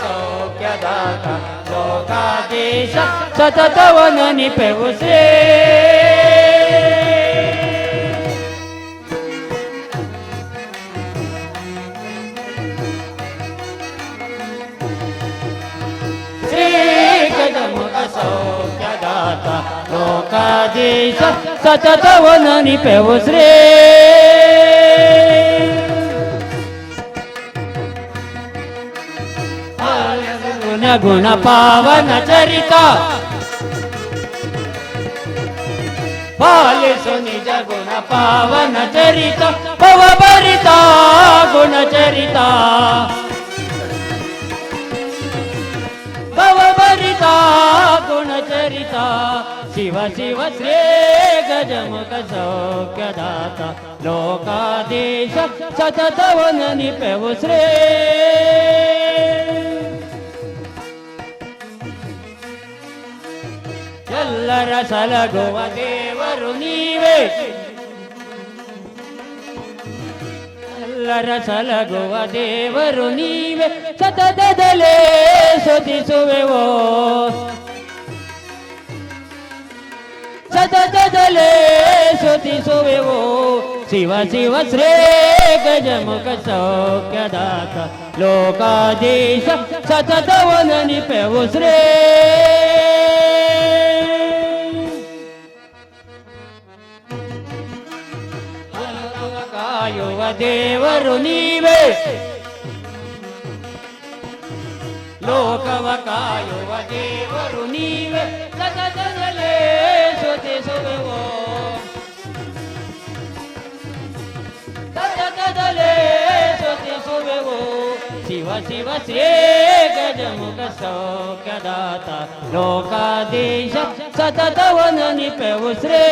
ಸೌಖ್ಯದಾತ ಲೋಕಾಧೀಶ ಸತತವ ನೆನಪೆವು ಶ್ರೀ ಗಜಮುಖ ಸೌಖ್ಯದಾತ ಲೋಕಾಧೀಶ ಸತತವ ನೆನಪೆವು ಶ್ರೀ ಗುಣ ಪಾವನ ಚರಿತ ಪಾಲಿಸು ನಿಜ ಗುಣ ಪಾವನ ಚರಿತ ಭವಭರಿತ ಗುಣ ಚರಿತ ಭವಭರಿತ ಗುಣ ಚರಿತ ಶಿವ ಶಿವ ಶ್ರೀ ಗಜಮುಖ ಸೌಖ್ಯದಾತ ಲೋಕಾಧೀಶ ಸತತವ ನೆನಪೆವು ಶ್ರೀ ಎಲ್ಲರ ಸಲಗುವ ದೇವರು ನೀವೇ ಎಲ್ಲರ ಸಲಗುವ ದೇವರು ನೀವೇ ಸತತದಲೇ ಸ್ತುತಿಸುವೆವೋ ಸತತದಲೇ ಸ್ತುತಿಸುವೆವೋ ಶಿವ ಶಿವ ಶ್ರೀ ಗಜಮುಖ ಸೌಖ್ಯದಾತ ಲೋಕಾಧೀಶ ಸತತವ ನೆನಪೆವು ಶ್ರೀ ಕಾಯುವ ದೇವರು ನೀವೇ ಲೋಕವ ಕಾಯುವ ದೇವರು ನೀವೇ ಸತತದಲೇ ಸ್ತುತಿಸುವೆವೋ ಸತತದಲೇ ಸ್ತುತಿಸುವೆವೋ ಶಿವ ಶಿವ ಶ್ರೀ ಗಜಮುಖ ಸೌಖ್ಯದಾತ ಲೋಕಾಧೀಶ ಸತತವ ನೆನಪೆವು ಶ್ರೀ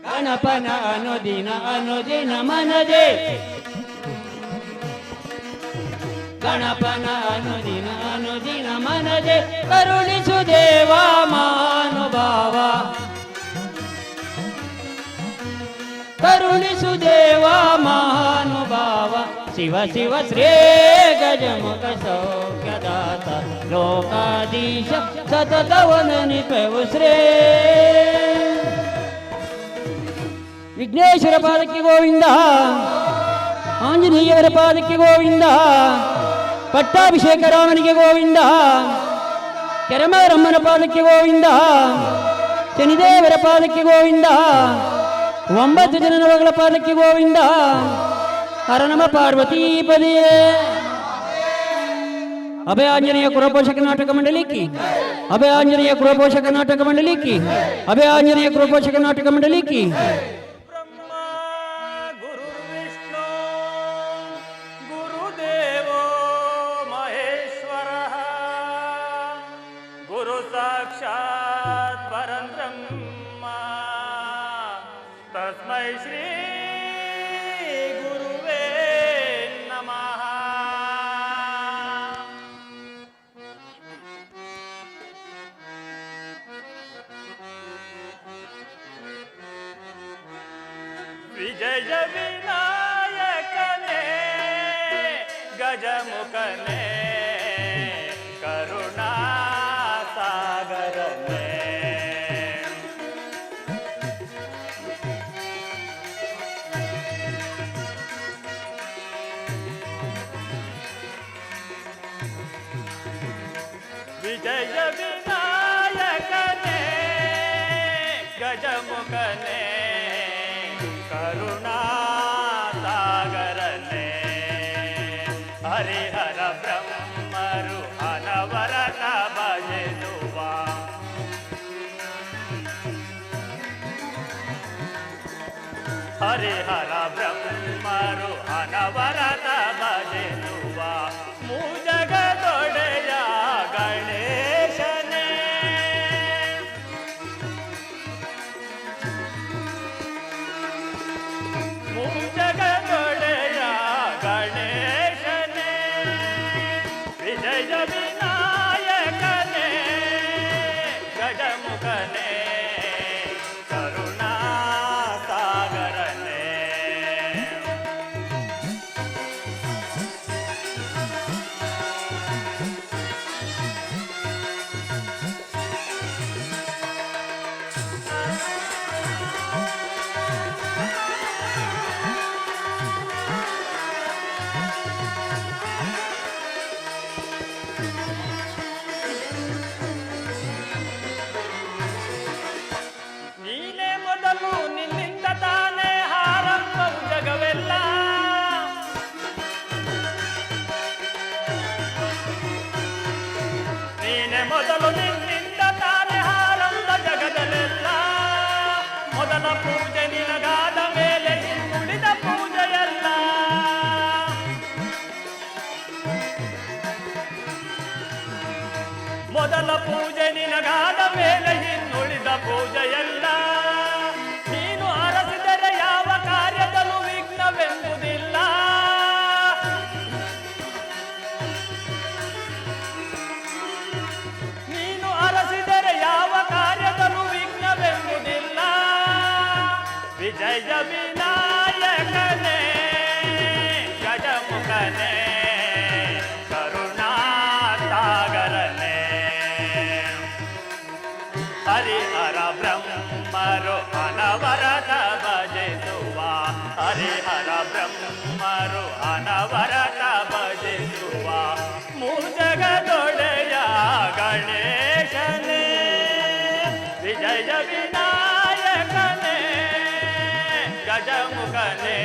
ಗಣಪನ ಅನುದಿನ ಅನುದಿನ ಮನದೆ ಗಣಪನ ಅನುದಿನ ಅನುದಿನ ಮನದೆ ಕರುಣಿಸು ದೇವ ಮಾನುಭಾವ ಕರುಣಿಸು ದೇವ ಮಹಾನುಭಾವ ಶಿವ ಶಿವ ಶ್ರೀ ಗಜಮುಖ ಸೌಖ್ಯದಾತ ಲೋಕಾಧೀಶ ಸತತವ ನೆನಪೆವು ಶ್ರೀ ವಿಘ್ನೇಶ್ವರ ಪಾದಕ್ಕೆ ಗೋವಿಂದ ಆಂಜನೇಯರ ಪಾದಕ್ಕೆ ಗೋವಿಂದ ಪಟ್ಟಾಭಿಷೇಕ ರಾಮನಿಗೆ ಗೋವಿಂದ ಕೆರಮರಮ್ಮನ ಪಾದಕ್ಕೆ ಗೋವಿಂದ ಶನಿದೇವರ ಪಾದಕ್ಕೆ ಗೋವಿಂದ 9 ಜನನ ಮಗಳ ಪಾದಕ್ಕೆ ಗೋವಿಂದ ಹರ ನಮ ಪಾರ್ವತೀ ಪದಿಯೇ ಅಭಯ ಆಂಜನೇಯ ಕುಲಪೋಷಕ ನಾಟಕ ಮಂಡಳಿಕ್ಕೆ ಅಭಯ ಆಂಜನೇಯ ಕುಲಪೋಷಕ ನಾಟಕ ಮಂಡಳಿಕ್ಕೆ ಅಭಯ ಆಂಜನೇಯ ಕುಲಪೋಷಕ ನಾಟಕ ಮಂಡಳಿಕ್ಕೆ तस्मै श्री गुरुवे नमः। विजय विनायकने गजमुखने करुणा सागरने विजय विनायकने गजमुखने करुणा सागरने हरिहर ब्रह्मरु अनवरत भजेनुवा हरिहर ब्रह्मरु अनवरत भजेनुवा मुजगदೊಡೆಯ ಗಣೇಶನೇ ಮುಜಗದೊಡೆಯ ಗಣೇಶನೇ ವಿಜಯ ವಿನಾಯಕನೇ ಗಜಮುಖನೇ ಮೊದಲು ನಿನ್ನಿಂದ ತಾನೇ ಆರಂಭ ಜಗದಲ್ಲೆಲ್ಲ. ಮೊದಲ ಪೂಜೆ ನಿನಗಾದ ಮೇಲೆ ಉಳಿದ ಪೂಜೆಯಲ್ಲ. ಮೊದಲ ಪೂಜೆ ನಿನಗಾದ ಮೇಲೆ ಇನ್ನುಳಿದ ಪೂಜೆಯಲ್ಲ. ನೀನು ಅರಸಿದರೆ ಯಾವ ಕಾರ್ಯದಲ್ಲೂ ವಿಘ್ನವೆಂಬುದಿಲ್ಲ. ನೀನು ಅರಸಿದರೆ ಯಾವ ಕಾರ್ಯದಲ್ಲೂ ವಿಘ್ನವೆಂಬುದಿಲ್ಲ. ವಿಜಯ ವಿನಾಯಕನೇ ಗಜಮುಖನೇ ಕರುಣಾಸಾಗರನೇ ಹರಿಹರ ಬ್ರಹ್ಮರು ಅನವರತ ಭಜಿಸುವ. ಹರಿಹರ ಬ್ರಹ್ಮರು ಅನವರತ ಭಜಿಸುವ. ಮೂಜಗದೊಡೆಯ ಗಣೇಶನೇ ವಿಜಯ ವಿನಾಯಕನೇ ಗಜಮುಖನೇ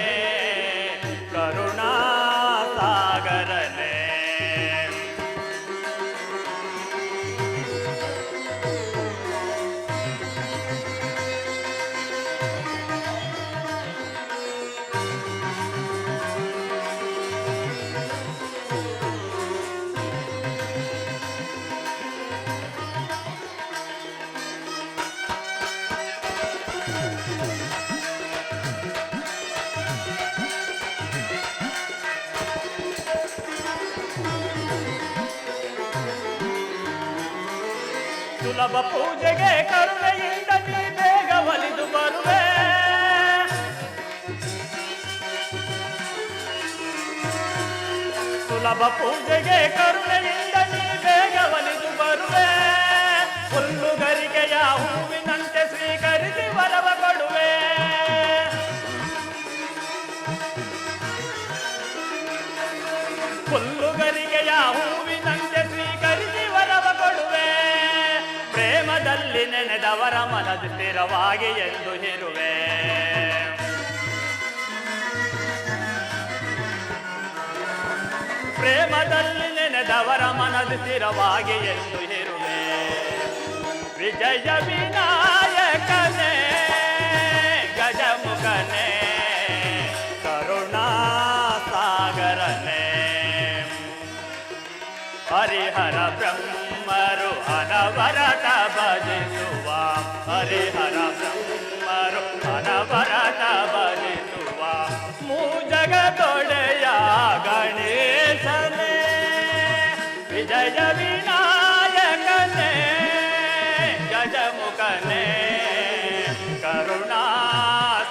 ಕರುಣಾಸಾಗರನೇ. ಸುಲಭ ಪೂಜೆಗೆ ಕರುಣೆಯಿಂದ ನೀ ಬೇಗ ಒಲಿದು ಬರುವೆ. ಸುಲಭ ಪೂಜೆಗೆ ಕರುಣೆಯಿಂದ ನೀ ಬೇಗ ಒಲಿದು ಬರುವೆ. ಹುಲ್ಲುಗರಿಕೆಯ ಹೂವಿನಂತೆ ಸ್ವೀಕರಿಸಿ ವರವ ಕೊಡುವೆ. ಹುಲ್ಲುಗರಿಕೆಯ ಹೂವಿನಂತೆ ಸ್ವೀಕರಿಸಿ ವರವ ಕೊಡುವೆ. ಪ್ರೇಮದಲ್ಲಿ ನೆನೆದವರ ಮನದ ಸ್ಥಿರವಾಗಿ ಎಂದು ಇರುವೆ. ಪ್ರೇಮದಲ್ಲಿ ನೆನೆದವರ ಮನದ ಸ್ಥಿರವಾಗಿ ಎಂದು ಇರುವೆ. ವಿಜಯ ವಿನಾಯಕನೇ ಗಜಮುಖನೇ ಕರುಣಾಸಾಗರನೇ ಹರಿಹರ ಬ್ರಹ್ಮರು ಅನವರತ ಭಜಿಸುವ. ಹರಿಹರ ಬ್ರಹ್ಮರು ಅನವರತ ಭಜಿಸುವ. ಮೂಜಗದೊಡೆಯ ಗಣೇಶನೇ ವಿಜಯ ವಿನಾಯಕನೇ ಗಜಮುಖನೇ ಕರುಣಾಸಾಗರನೇ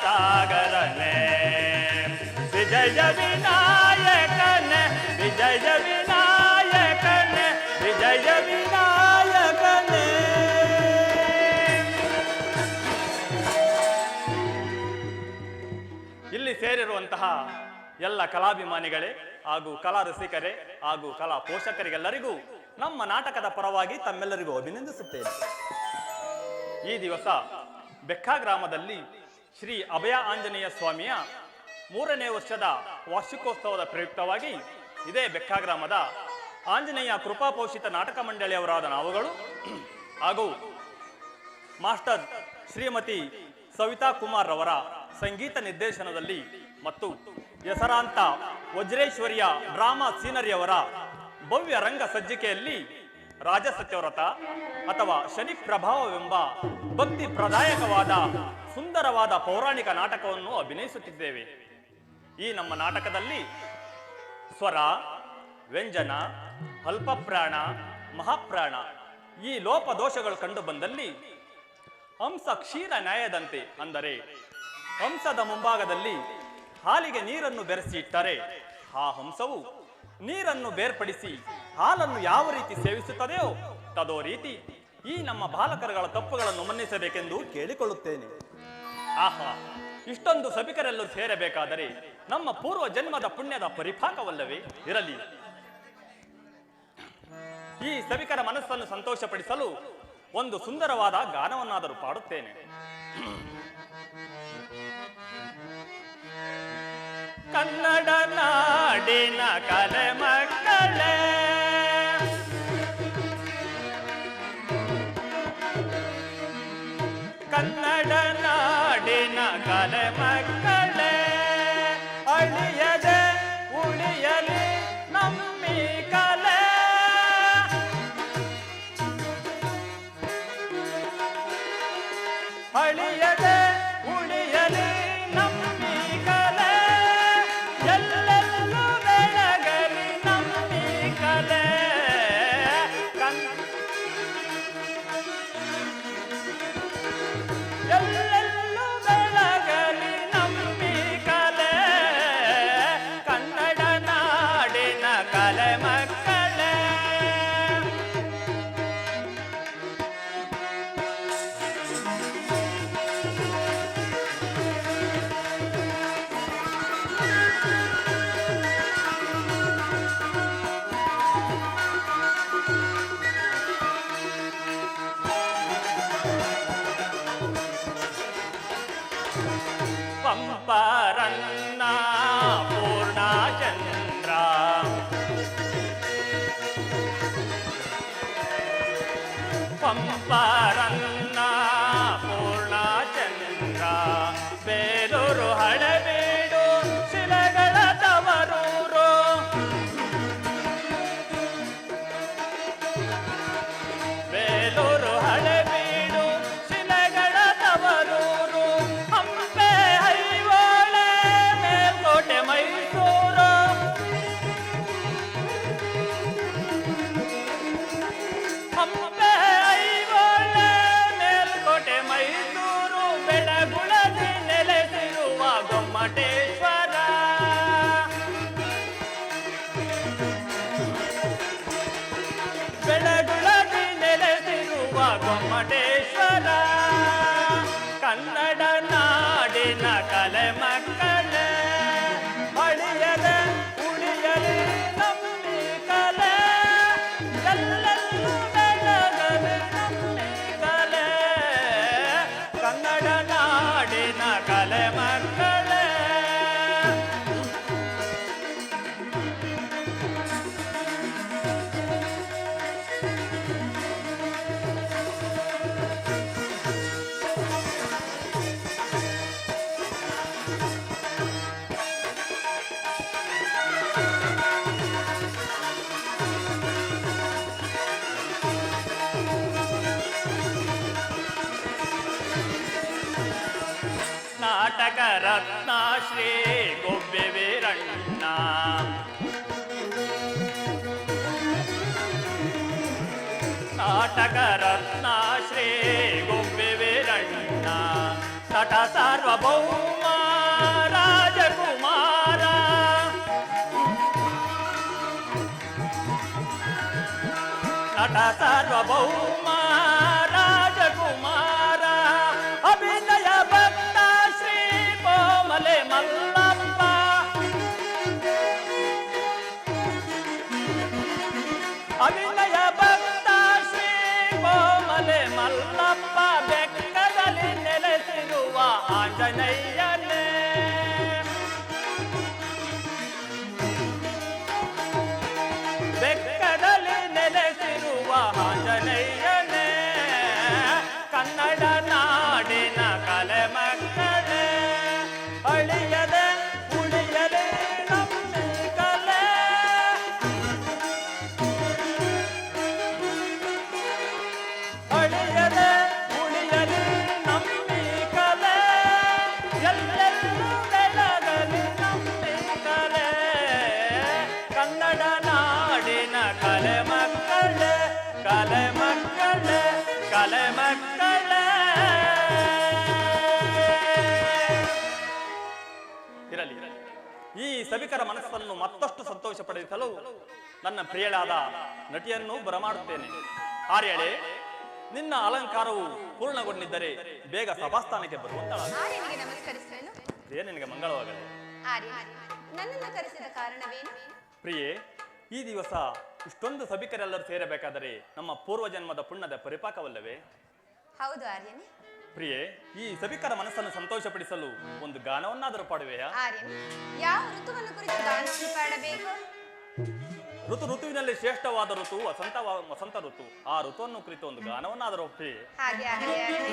ವಿಜಯ ವಿನಾಯಕನೇ ವಿಜಯ ವಿನಾಯಕನೇ ವಿಜಯ ವಿನಾಯಕನೇ. ಇಲ್ಲಿ ಸೇರಿರುವಂತಹ ಎಲ್ಲ ಕಲಾಭಿಮಾನಿಗಳೇ ಹಾಗೂ ಕಲಾ ರಸಿಕರೇ ಹಾಗೂ ಕಲಾ ಪೋಷಕರಿಗೆಲ್ಲರಿಗೂ ನಮ್ಮ ನಾಟಕದ ಪರವಾಗಿ ತಮ್ಮೆಲ್ಲರಿಗೂ ಅಭಿನಂದಿಸುತ್ತೇನೆ. ಈ ದಿವಸ ಬೆಕ್ಕಾ ಗ್ರಾಮದಲ್ಲಿ ಶ್ರೀ ಅಭಯ ಆಂಜನೇಯ ಸ್ವಾಮಿಯ 3ನೇ ವರ್ಷದ ವಾರ್ಷಿಕೋತ್ಸವದ ಪ್ರಯುಕ್ತವಾಗಿ ಇದೇ ಬೆಕ್ಕಾ ಗ್ರಾಮದ ಆಂಜನೇಯ ಕೃಪಾಪೋಷಿತ ನಾಟಕ ಮಂಡಳಿಯವರಾದ ನಾವುಗಳು ಹಾಗೂ ಮಾಸ್ಟರ್ ಶ್ರೀಮತಿ ಸವಿತಾ ಕುಮಾರ್ ರವರ ಸಂಗೀತ ನಿರ್ದೇಶನದಲ್ಲಿ ಮತ್ತು ಹೆಸರಾಂತ ವಜ್ರೇಶ್ವರಿಯ ಡ್ರಾಮಾ ಸೀನರಿಯವರ ಭವ್ಯ ರಂಗ ಸಜ್ಜಿಕೆಯಲ್ಲಿ ರಾಜಸತ್ಯವ್ರತ ಅಥವಾ ಶನಿ ಪ್ರಭಾವವೆಂಬ ಭಕ್ತಿ ಪ್ರದಾಯಕವಾದ ಸುಂದರವಾದ ಪೌರಾಣಿಕ ನಾಟಕವನ್ನು ಅಭಿನಯಿಸುತ್ತಿದ್ದೇವೆ. ಈ ನಮ್ಮ ನಾಟಕದಲ್ಲಿ ಸ್ವರ, ವ್ಯಂಜನ, ಅಲ್ಪಪ್ರಾಣ, ಮಹಾಪ್ರಾಣ ಈ ಲೋಪದೋಷಗಳು ಕಂಡು ಬಂದಲ್ಲಿ ಹಂಸ ಕ್ಷೀರ ನ್ಯಾಯದಂತೆ, ಅಂದರೆ ಹಂಸದ ಮುಂಭಾಗದಲ್ಲಿ ಹಾಲಿಗೆ ನೀರನ್ನು ಬೆರೆಸಿ ಇಟ್ಟರೆ ಆ ಹಂಸವು ನೀರನ್ನು ಬೇರ್ಪಡಿಸಿ ಹಾಲನ್ನು ಯಾವ ರೀತಿ ಸೇವಿಸುತ್ತದೆಯೋ ತದೋ ರೀತಿ ಈ ನಮ್ಮ ಬಾಲಕರುಗಳ ತಪ್ಪುಗಳನ್ನು ಮನ್ನಿಸಬೇಕೆಂದು ಕೇಳಿಕೊಳ್ಳುತ್ತೇನೆ. ಆಹಾ, ಇಷ್ಟೊಂದು ಸಭಿಕರೆಲ್ಲರೂ ಸೇರಬೇಕಾದರೆ ನಮ್ಮ ಪೂರ್ವ ಜನ್ಮದ ಪುಣ್ಯದ ಪರಿಪಾಕವಲ್ಲವೇ ಇರಲಿ. ಈ ಸಭಿಕರ ಮನಸ್ಸನ್ನು ಸಂತೋಷಪಡಿಸಲು ಒಂದು ಸುಂದರವಾದ ಗಾನವನ್ನಾದರೂ ಪಾಡುತ್ತೇನೆ. ಕನ್ನಡ ನಾಡಿನ ಕಲೆ ಮಕ್ಕಳೇ, ಅಳಿಯದೆ ಉಳಿಯಲಿ ನಮ್ಮಿ ಕಲೆ, ಎಲ್ಲೆಲ್ಲೂ ಬೆಳಗಲಿ ನಮ್ಮಿ ಕಲೆ. ಎಲ್ಲೆಲ್ಲೂ ಬೆಳಗಲಿ ನಮ್ಮಿ ಕಲೆ, ಕನ್ನಡ ನಾಡಿನ ಕಲೆ ಮಕ್ಕಳೇ. ಪಂಪರನ್ನ ಪೂರ್ಣಚಂದ್ರ, ಪಂಪರನ್ನ ಪೂರ್ಣಚಂದ್ರ, ಬೇಲೂರು ಹಳೆಬೀಡು ಶಿಲೆಗಳ ತವರೂರು, ಬೇಲೂರು ಹಳೆಬೀಡು ಶಿಲೆಗಳ ತವರೂರು, ಹಂಪೆ ಐಹೊಳೆ ಮೇಲ್ಕೋಟೆ ಮೈಸೂರು, ಹಂಪೆ ಐಹೊಳೆ ಮೇಲ್ಕೋಟೆ ಮೈಸೂರು, ಬೆಳಗುಳದಿ ನೆಲೆಸಿರುವ ಗೊಮ್ಮಟೇಶ್ವರ, ಬೆಳಗುಳದಿ ನೆಲೆಸಿರುವ ಗೊಮ್ಮಟೇಶ್ವರ, ಕನ್ನಡ ನಾಡಿನ ಕಲೆ ಮಕ್ಕಳೇ. ಅಳಿಯದೆ ಉಳಿಯಲಿ ನಮ್ಮಿ ಕಲೆ, ಎಲ್ಲೆಲ್ಲೂ ಬೆಳಗಲಿ ನಮ್ಮಿ ಕಲೆ, ಕನ್ನಡ ನಾಡಿನ ಕಲೆ ಮಕ್ಕಳೇ. ನಾಟಕ ರತ್ನ ಶ್ರೀ ಗೋಬ್ಬೆ ವೀರಣ್ಣ, ನಾಟಕ ರತ್ನ ಶ್ರೀ ಗೋಬ್ಬೆ ವೀರಣ್ಣ, ನಟ ಸಾರ್ವಭೌಮ ರಾಜಕುಮಾರ, ನಟ ಸಾರ್ವಭೌಮ ರಾಜಕುಮಾರ, ಅಭಿನಯ ಭಕ್ತ ಶ್ರೀ ಕೋಮಲೆ ಮಲ್ಲಪ್ಪ, ಅಭಿನಯ ಭಕ್ತ ಶ್ರೀ ಕೋಮಲೆ ಮಲ್ಲಪ್ಪ, ಬೆಕ್ಕದಲ್ಲಿ ನೆಲೆಸಿರುವ ಆಂಜನೇಯನೇ, ಬೆಕ್ಕದಲ್ಲಿ ನೆಲೆಸಿರುವ ಆಂಜನೇಯನೇ, ಕನ್ನಡ ನಾಡಿನ ಕಲೆ ಮಕ್ಕಳೇ. ಅಳಿಯದೆ ಉಳಿಯಲಿ ನಮ್ಮಿ ಕಲೆ, ಅಳಿಯದೆ ಉಳಿಯಲಿ ನಮ್ಮಿ ಕಲೆ, ಎಲ್ಲೆಲ್ಲೂ ಬೆಳಗಲಿ ನಮ್ಮಿ ಕಲೆ, ಕನ್ನಡ ನಾಡಿನ ಕಲೆ ಮಕ್ಕಳೇ, ಕಲೆ ಮಕ್ಕಳೇ, ಕಲೆ ಮಕ್ಕಳೇ. ಇರಲಿ, ಈ ಸಭಿಕರ ಮನಸ್ಸನ್ನು ಮತ್ತಷ್ಟು ಸಂತೋಷ ಪಡಿಸಲು ನನ್ನ ಪ್ರಿಯಳಾದ ನಟಿಯನ್ನು ಬರಮಾಡುತ್ತೇನೆ. ಆರ್ಯಳೆ, ನಿನ್ನ ಅಲಂಕಾರವು ಪೂರ್ಣಗೊಂಡಿದ್ದರೆ ಬೇಗ ಸಭಾಸ್ಥಾನಕ್ಕೆ ಬರುವಂತಳಾಗ. ಆರ್ಯನಿಗೆ ನಮಸ್ಕರಿಸುವೆನು. ಪ್ರಿಯೆ, ನಿನಗೆ ಮಂಗಳವಾಗಲಿ. ಆರ್ಯ, ನನ್ನನ್ನು ಕರೆಸಿದ ಕಾರಣವೇನು? ಪ್ರಿಯೆ, ಈ ದಿವಸ ಇಷ್ಟೊಂದು ಸಭಿಕರೆಲ್ಲರೂ ಸೇರಬೇಕಾದರೆ ನಮ್ಮ ಪೂರ್ವಜನ್ಮದ ಪುಣ್ಯದ ಪರಿಪಾಕವಲ್ಲವೇ? ಹೌದು ಆರ್ಯನೇ. ಪ್ರಿಯೆ, ಈ ಸಭಿಕರ ಮನಸ್ಸನ್ನು ಸಂತೋಷಪಡಿಸಲು ಒಂದು ಗಾನವನ್ನಾದರೂ ಪಾಡುವೆಯಾ? ಆರ್ಯನ್, ಯಾವ ಋತುವನ್ನು ಕುರಿತು ಗಾನವನ್ನು ಪಾಡಬೇಕು? ಋತುವಿನಲ್ಲಿ ಶ್ರೇಷ್ಠವಾದ ಋತು ವಸಂತ ಋತು. ಆ ಋತುವನ್ನು ಕುರಿತು ಒಂದು ಗಾನವನ್ನಾದರೂ ಪ್ರಿಯೆ. ಹಾಗೆ ಆಗಲಿ ಆರ್ಯನೇ.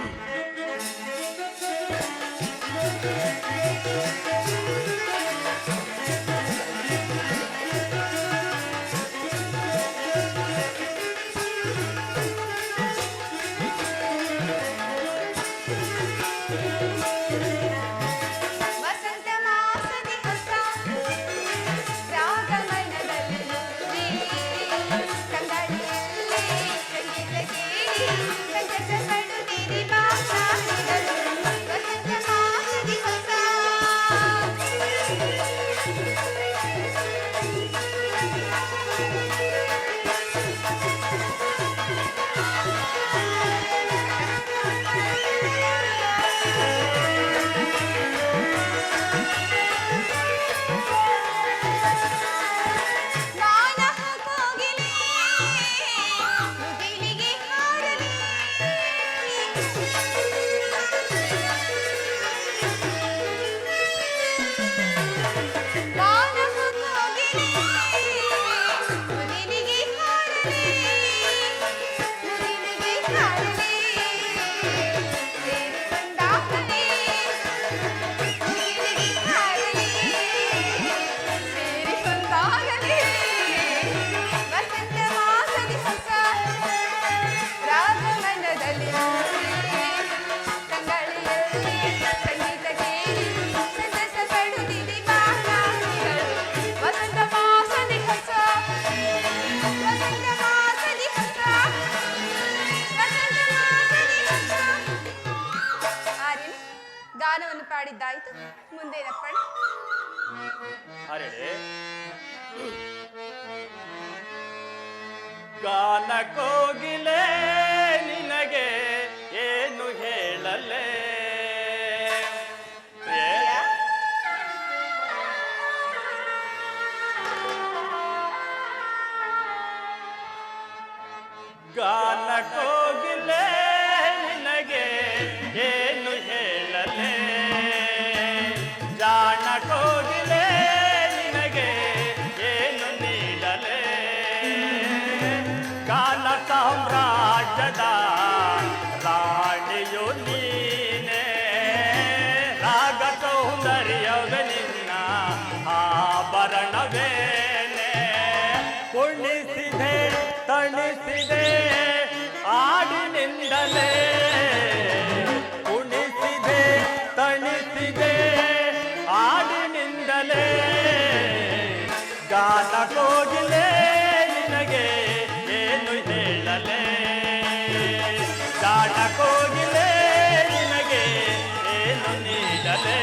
ಪಡುತ್ತಿರಿ ಬಾಕಾಡಿಗಳು ವಸಂತ ಮಾಸದಿ ಹೊಸ ಗಾನ ಕೋಗಿಲೆ ಮುಗಿಲಿಗೆ ಹಾಡಲಿ ಗಾನ ಕೋಗಿಲೆ ಮುಗಿಲಿಗೆ ಹಾಡಲಿ ಮುಗಿಲಿಗೆ ಹಾಡಲಿ ಸೇರಿ ಬಂದಾಗಲೇ ಮುಗಿಲಿಗೆ ಹಾಡಲಿ ಸೇರಿ ಬಂದಾಗಲೇ ವಸಂತ ಮಾಸದಿ ಹೊಸ ರಾಗಮನದಲ್ಲಿ ತಂಗಳಿಯಲ್ಲಿ ಸಂಗೀತ ಕೇಳಿ ಸಂತಸ ಪಡುತ್ತಿದೆ ಬಾಕಾಡಿಗಳು ವಸಂತ ಮಾಸದಿ ಹೊಸ ವಸಂತ ಮಾಸದಿ ಹೊಸ ವಸಂತ ಮಾಸದಿ ಹೊಸ ಆರ್ಯನೇ ಗಾನವನ್ನು ಪಾಡಿದ್ದಾಯಿತು ಮುಂದೇನಪ್ಪಣ ಅರೆಡೆ ಗಾನ ಕೋಗಿಲೆ ನಿನಗೆ ಏನು ಹೇಳಲೆ ಗಾನ ಕೋಗಿಲೆ ನಿನಗೆ ಏನು ಹೇಳಲೆ ಜಾಣ ಕೋಗಿಲೆ ನಿನಗೆ ಏನು ನೀಡಲೆ ಗಾನ ಸಾಮ್ರಾಜ್ಯದ ರಾಣಿಯು ನೀನೆ ರಾಗ ಸೌಂದರ್ಯದ ನಿನ್ನ ಆಭರಣವೇನೆ ಕುಣಿಸಿದೆ ತಣಿಸಿದೆ ಆಡಿನಿಂದಲೇ ಕುಣಿಸಿದೆ ತಣಿಸಿದೆ ಆಡಿನಿಂದಲೇ ಗಾನ ಕೋಗಿಲೆ ನಿನಗೆ ಏನು ಹೇಳಲೆ ಗಾನ ಕೋಗಿಲೆ ನಿನಗೆ ಏನು ನೀಡಲೆ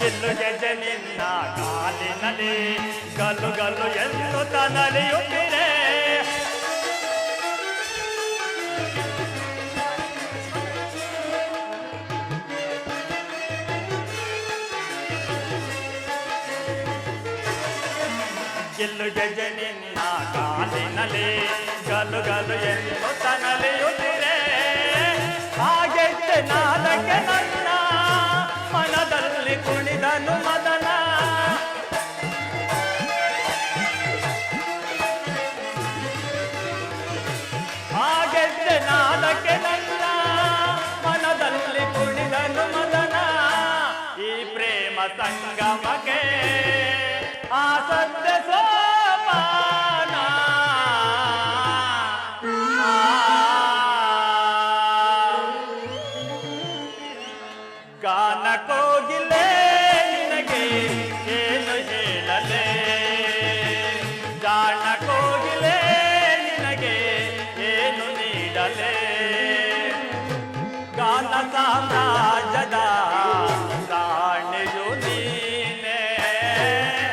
ಗೆಲ್ಲು ಗೆಜೆ ನಿನ್ನ ಕಾಲಿನಲ್ಲಿ ಗಲ್ಲು ಗಲ್ಲು ಎನ್ನುತ್ತ ನಡೆಯುತ್ತಿರೆ ಗೆಲ್ಲು ಗೆಜೆ ನಿನ್ನ ಕಾಲಿನಲ್ಲಿ ಗಲ್ಲು ಗಲ್ಲು ಎನ್ನುತ್ತ ನಡೆಯುತ್ತಿರೆ ಹಾಗೆತ್ತೆ ನಾದಕ್ಕೆ ನನ್ನ ಮನದಲ್ಲಿ ಕುಣಿದನು ಮದನ ಹಾಗೆದ್ದೆ ನಾದಕ್ಕೆ ನನ್ನ ಮನದಲ್ಲಿ ಕುಣಿದನು ಮದನ ಈ ಪ್ರೇಮ ಸಂಗಮಕ್ಕೆ ಆ ಸದ್ಯ ಸೋಪಾನ ಗಾನ ಕೋಗಿಲೆ ನಿನಗೆ ಏನು ಹೇಳಲೆ ಜಾಣ ಕೋಗಿಲೆ ನಿನಗೆ ಏನು ನೀಡಲೆ ಗಾನ ಸಾಮ್ರಾಜ್ಯದ ರಾಣಿಯು ನೀನೆ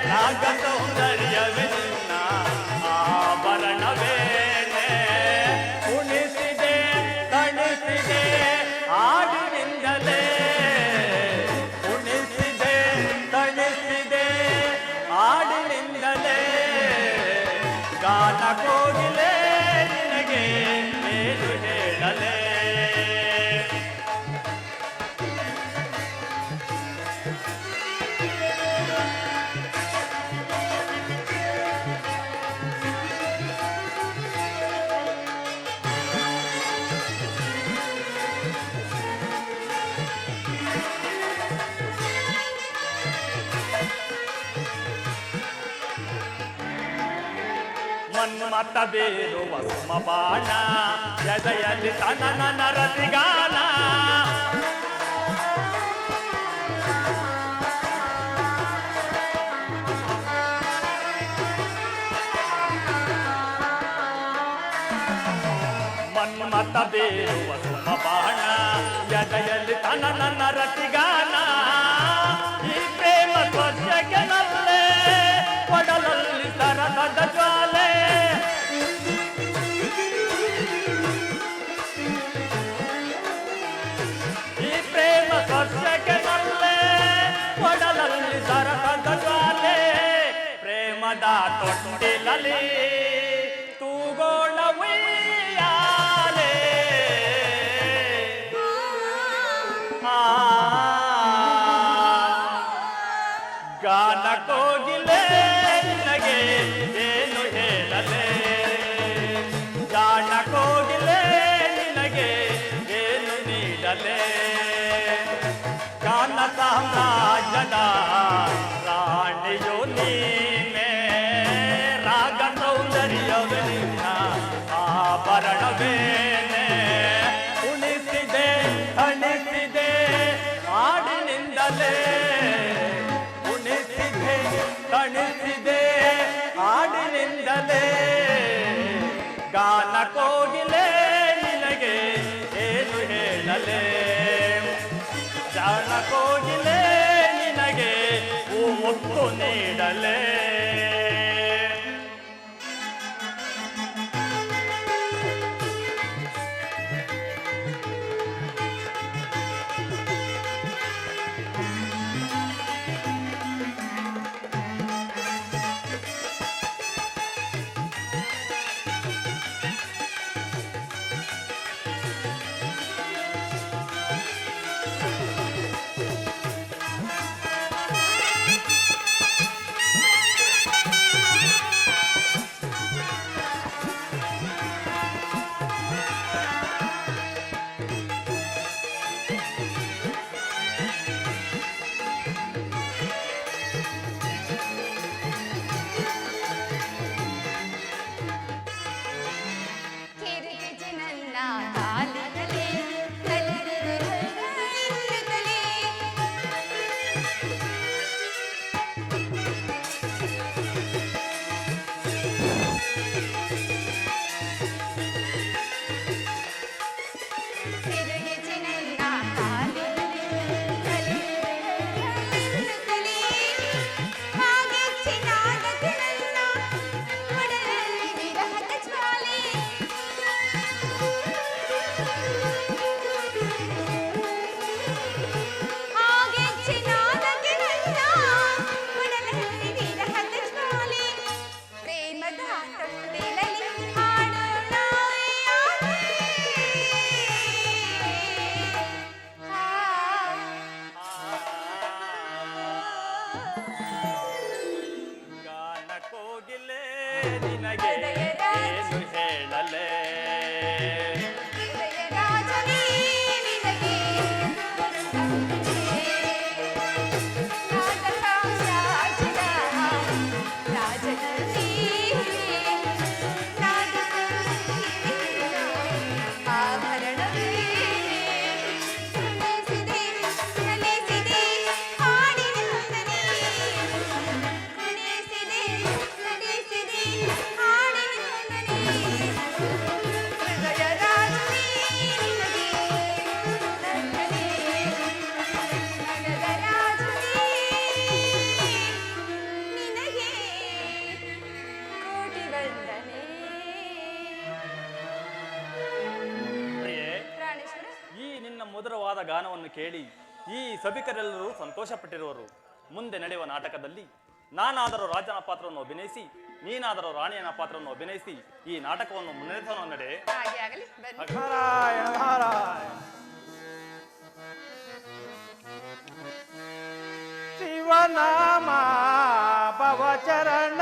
ರಾಗ ಸೌಂದರ್ಯವೇ ನಿನ್ನ ಆಭರಣವೇನೆ ಕುಣಿಸಿದೆ ತಣಿಸಿದೆ ಆಡಿನಿಂದಲೇ ಕುಣಿಸಿದೆ ತಣಿಸಿದೆ ಆಡಿನಿಂದಲೇ ಗಾನ ಕೋಗಿಲೆ ನಿನಗೆ ಏನು ಹೇಳಲೆ ಮನ್ಮತ ಬೇರುವ ಸುಮಬಾಣ ಎದೆಯಲ್ಲಿ ತನನ ರತಿಗಾನ ಮನ್ಮತ ಬೇರುವ ಸುಮಬಾಣ ಎದೆಯಲ್ಲಿ ತನನ ರತಿಗಾನ ಈ ಪ್ರೇಮ ಸ್ಪರ್ಶಗಳಲ್ಲೇ ಒಡಲಲ್ಲಿ ಸರಸದ ಜ್ವಾಲೆ ಈ ಪ್ರೇಮ ಸ್ಪರ್ಶಗಳಲ್ಲೇ ಒಡಲಲ್ಲಿ ಸರಸದ ಜ್ವಾಲೆ ಪ್ರೇಮದ ತೊಟ್ಟಿಲಲ್ಲಿ ತೂಗೋಣ ಉಯ್ಯಾಲೆ ಗಾನ ಕೋಗಿಲೆ ನಿನಗೆ ಏನು ಹೇಳಲೆ ಜಾಣ ಕೋಗಿಲೆ ನಿನಗೆ ಏನು ನೀಡಲೆ ಗಾನ ಸಾಮ್ರಾಜ್ಯದ ರಾಣಿಯೋ ನೀನೆ ರಾಗ ಸೌಂದರ್ಯವೇ ನಿನ್ನ ಆಭರಣವೇನೆ ಉಣಿಸಿದೆ ಹಣಿಸಿದೆ ಹಾಡಿನಿಂದಲೇ ಉಣಿಸಿದೆ ತಣಿಸಿದೆ ಹಾಡಿನಿಂದಲೇ ಗಾನ ಕೋಗಿಲೆ ನಿನಗೆ ಏನು ಹೇಳಲೆ ಜಾಣ ಕೋಗಿಲೆ ನಿನಗೆ ಹೂ ಮುತ್ತು ನೀಡಲೇ ಕೆರೆಗೆ ನನ್ನ ಕಾಲಿನಲ್ಲಿ ಕಲ್ಲಿರುತ್ತಲೇ ಕೆರೆಗೆ ನನ್ನ ಕಾಲಿನಲ್ಲಿ ಕಲ್ಲಿರುತ್ತಲೇ ಹಾಗೆ ಚಿನ್ನಾದ ನನ್ನ ಒಡಲಲ್ಲಿ ವಿರಹದ ಜ್ವಾಲೆ ಹಾಗೆ ಚಿನ್ನಾದ ನನ್ನ ಒಡಲಲ್ಲಿ ವಿರಹದ ಜ್ವಾಲೆ ಪ್ರೇಮದ ತೊಟ್ಟಿಲಲ್ಲಿ ಹಾಡೋಣ ಗಾನ ಕೋಗಿಲೆ ನಿನಗೆ ಏನು ಹೇಳಲೆ ರಾಜನೇ ನಿನಗೆ ನಾದ ಸಾಮ್ರಾಜ್ಯದ ರಾಜನಲ್ಲಿ ನಾದ ಆಭರಣವೇ ಕುಣಿಸಿದೆ ನಲಿಸಿದೆ ಹಾಡಿನಿಂದಲೇ ಕುಣಿಸಿದೆ ನಲಿಸಿದೆ ಹಾಡಿನಿಂದಲೇ ಹೃದಯ ರಾಜನೇ ನಿನಗೆ ನನ್ನನೇ ನನದ ರಾಜನೇ ನಿನಗೆ ಕೋಟಿ ವಂದನೆ ಪ್ರಿಯೆ ಪ್ರಾಣೇಶ್ವರ ಈ ನಿನ್ನ ಮಧುರವಾದ ಗಾನವನ್ನು ಕೇಳಿ ಈ ಸಭಿಕರೆಲ್ಲರೂ ಸಂತೋಷಪಟ್ಟಿರುವರು ಮುಂದೆ ನಡೆಯುವ ನಾಟಕದಲ್ಲಿ ನಾನಾದರೂ ರಾಜನ ಪಾತ್ರವನ್ನು ಅಭಿನಯಿಸಿ ನೀನಾದರೂ ರಾಣಿಯನ ಪಾತ್ರವನ್ನು ಅಭಿನಯಿಸಿ ಈ ನಾಟಕವನ್ನು ಮುನ್ನಡೆಸೋಣ ನಡೆ ಹಾಗೆ ಆಗಲಿ ಬನ್ನಿ ನಾರಾಯಣ ನಾರಾಯಣ ಶಿವನಾಮ ಭವಚರಣ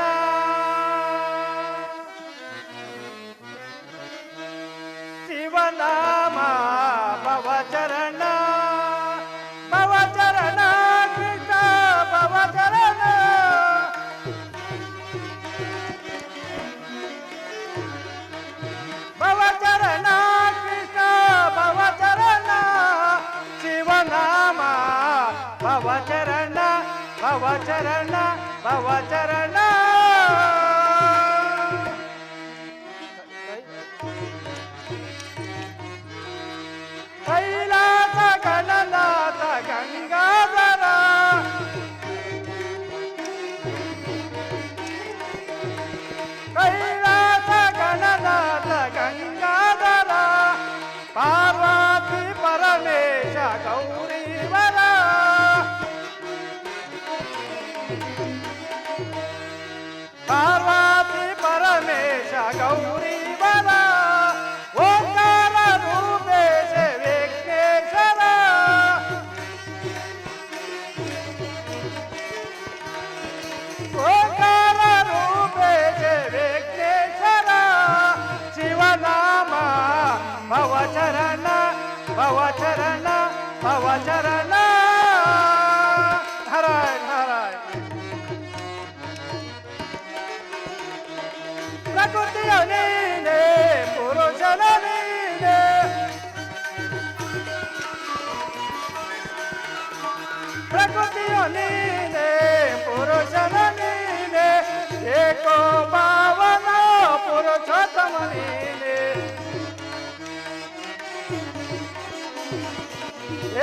ಶಿವನಾಮ ಭವಚರಣ ಭವಚರಣ ಕೃಷ್ಣ ಭವಚರಣ ಭವಚರಣ ಭವಚರಣ ಕೈಲಾಸ ಗಣನಾಥ ಗಂಗಾಧರ ಕೈಲಾಸ ಗಣನಾಥ ಗಂಗಾಧರ ಪಾರ್ವತಿ ಪರಮೇಶ ಗೌರೀವರ ಪಾರ್ವತಿ ಪರಮೇಶ ಗೌರೀವರ ಓಂಕಾರ ರೂಪೇಶ ವಿಘ್ನೇಶ್ವರ ಓಂಕಾರ ರೂಪೇಶ ವಿಘ್ನೇಶ್ವರ ಶಿವನಾಮ ಭವಚರಣ ಭವಚರಣ ಭವಚರಣ ಹರಾಯ್ ಹರಾಯ್ ಪ್ರಕೃತಿಯ ನೀನೆ ಪುರುಷನ ನೀನೆ ಪ್ರಕೃತಿಯ ನೀನೆ ಪುರುಷನ ನೀನೆ ಏಕೋ ಭಾವನ ಪುರುಷೋತ್ತಮ ನೀನೆ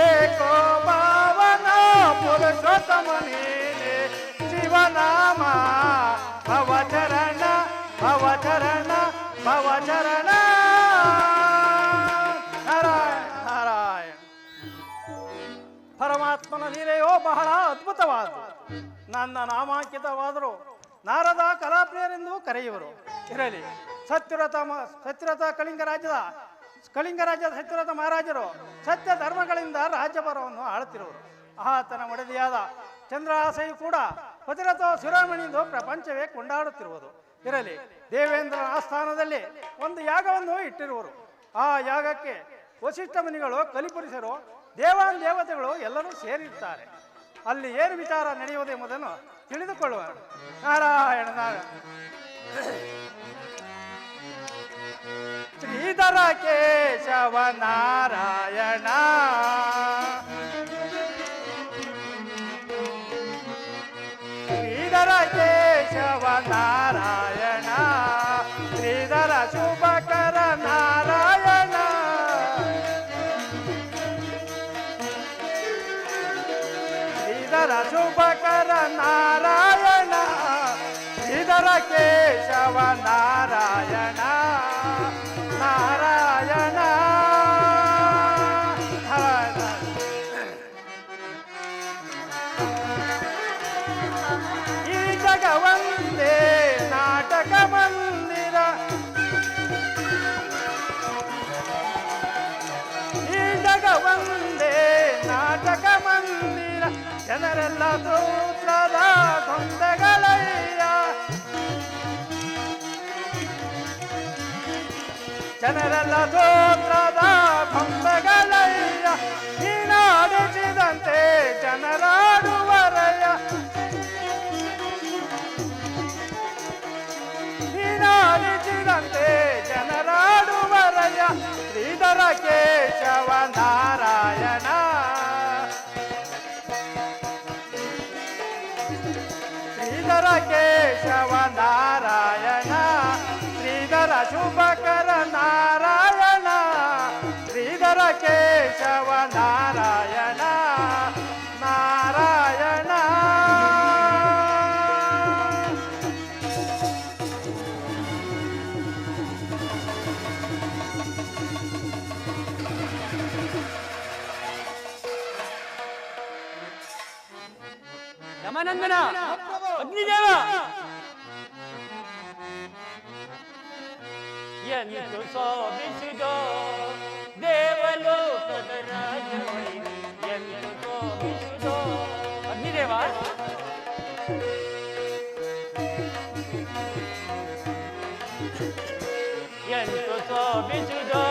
ಏಕೋ ಭಾವನ ಪುರುಷೋತ್ತಮ ನೀನೆ ಶಿವನಾಮ ಭವಚರಣ ಭವಚರಣ ಭವಚರಣ ನಾರಾಯಣ ನಾರಾಯಣ ಪರಮಾತ್ಮನ ಲೀಲೆಯೋ ಬಹಳ ಅದ್ಭುತವಾದ ನನ್ನ ನಾಮಾಂಕಿತವಾದರೂ ನಾರದ ಕಲಾಪ್ರಿಯರೆಂದು ಕರೆಯುವರು ಇರಲಿ ಸತ್ಯವ್ರತ ಕಳಿಂಗ ರಾಜ್ಯದ ಸತ್ಯವ್ರತ ಮಹಾರಾಜರು ಸತ್ಯ ಧರ್ಮಗಳಿಂದ ರಾಜ್ಯಭಾರವನ್ನು ಆಳುತ್ತಿರುವರು ಆತನ ಒಡೆದಿಯಾದ ಚಂದ್ರಹಾಸೆಯು ಕೂಡ ಪತಿರಥೋ ಶಿರೋಮಣಿಯಿಂದ ಪ್ರಪಂಚವೇ ಕೊಂಡಾಡುತ್ತಿರುವುದು ಇರಲಿ ದೇವೇಂದ್ರನ ಆಸ್ಥಾನದಲ್ಲಿ ಒಂದು ಯಾಗವನ್ನು ಇಟ್ಟಿರುವರು ಆ ಯಾಗಕ್ಕೆ ವಸಿಷ್ಠ ಮುನಿಗಳು ಕಲಿಪುರುಷರು ದೇವಾನ್ ದೇವತೆಗಳು ಎಲ್ಲರೂ ಸೇರಿರ್ತಾರೆ ಅಲ್ಲಿ ಏನು ವಿಚಾರ ನಡೆಯುವುದೆಂಬುದನ್ನು ತಿಳಿದುಕೊಳ್ಳುವ ನಾರಾಯಣ ನಾರಾಯಣ ಶ್ರೀಧರ ಕೇಶವ ನಾರಾಯಣ ಶ್ರೀಧರ ಕೇಶವ ನಾರಾಯಣ ಶ್ರೀಧರ ಶುಭಕರ ನಾರಾಯಣ ಶ್ರೀಧರ ಶುಭಕರ ನಾರಾಯಣ ಶ್ರೀಧರ ಕೇಶವ ನಾರಾಯಣ ನಾರಾಯಣ ಈ ಜಗವಂದೇ ನಾಟಕ ಮಂದಿರ ಈ ಜಗವಂದೇ ನಾಟಕ ಮಂದಿರ ಜನರೆಲ್ಲ ಸೂತ್ರದ ಗೊಂದೆಗಳಯ್ಯ ಜನರೆಲ್ಲ ಸೂತ್ರದ ಗೊಂಬೆಗಳಯ್ಯ ನೀನಾಡಿಸಿದಂತೆ ಜನರಾಡುವರಯ್ಯ ನೀನಾಡಿಸಿದಂತೆ ಜನರಾಡುವರಯ್ಯ ಶ್ರೀಧರ ಕೇಶವ ನಾರಾಯಣ ಶ್ರೀಧರ ಕೇಶವ ನಾರಾಯಣ ಶ್ರೀಧರ ಶುಭಕರ ನಾರಾಯಣ ಶ್ರೀಧರ ಕೇಶವ ನಾರಾಯಣ ನಾರಾಯಣ ಯಮನಂದನ ಅಗ್ನಿದೇವ ಎಂದು ಶೋಭಿಸಿದೋ ದೇವಲೋಕದ ರಾಜವೈ ಎಂದು ಶೋಭಿಸಿದೋ ಅಗ್ನಿದೇವ ಎಂದು ಶೋಭಿಸಿದೋ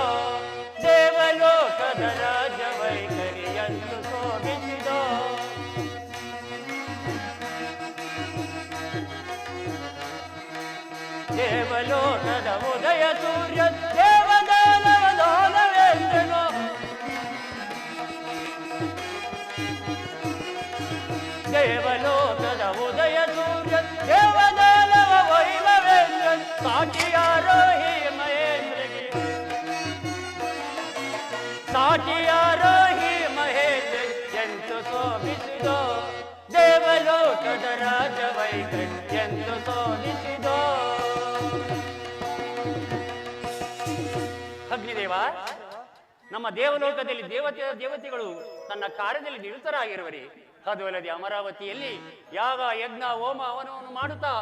ದೇವಲೋಕದ ರಾಜವೈಖರಿ ಎಂದು ಶೋಭಿಸಿದೋ ದೇವಲೋಕದ ಉದಯ ಸೂರ್ಯ ದೇವದಾನವದೋಲವೆಂದನು ದೇವಲೋಕದ ಸಾಟಿಯಾರೋಹಿ ಮಹೇಶ ಎಂದು ಸೋಮಿಸಿದೋ ದೇವಲೋಕದ ರಾಜವೈಕೈ ಎಂದು ಸೋಮಿಸಿದೋ. ಅಗ್ನಿದೇವ, ನಮ್ಮ ದೇವಲೋಕದಲ್ಲಿ ದೇವತೆಗಳು ತನ್ನ ಕಾರ್ಯದಲ್ಲಿ ನಿರತರಾಗಿರುವರೆ. ಅದು ಅಲ್ಲದೆ ಅಮರಾವತಿಯಲ್ಲಿ ಯಾಗ ಯಜ್ಞ ಹೋಮ ಹವನವನ್ನು ಮಾಡುತ್ತಾ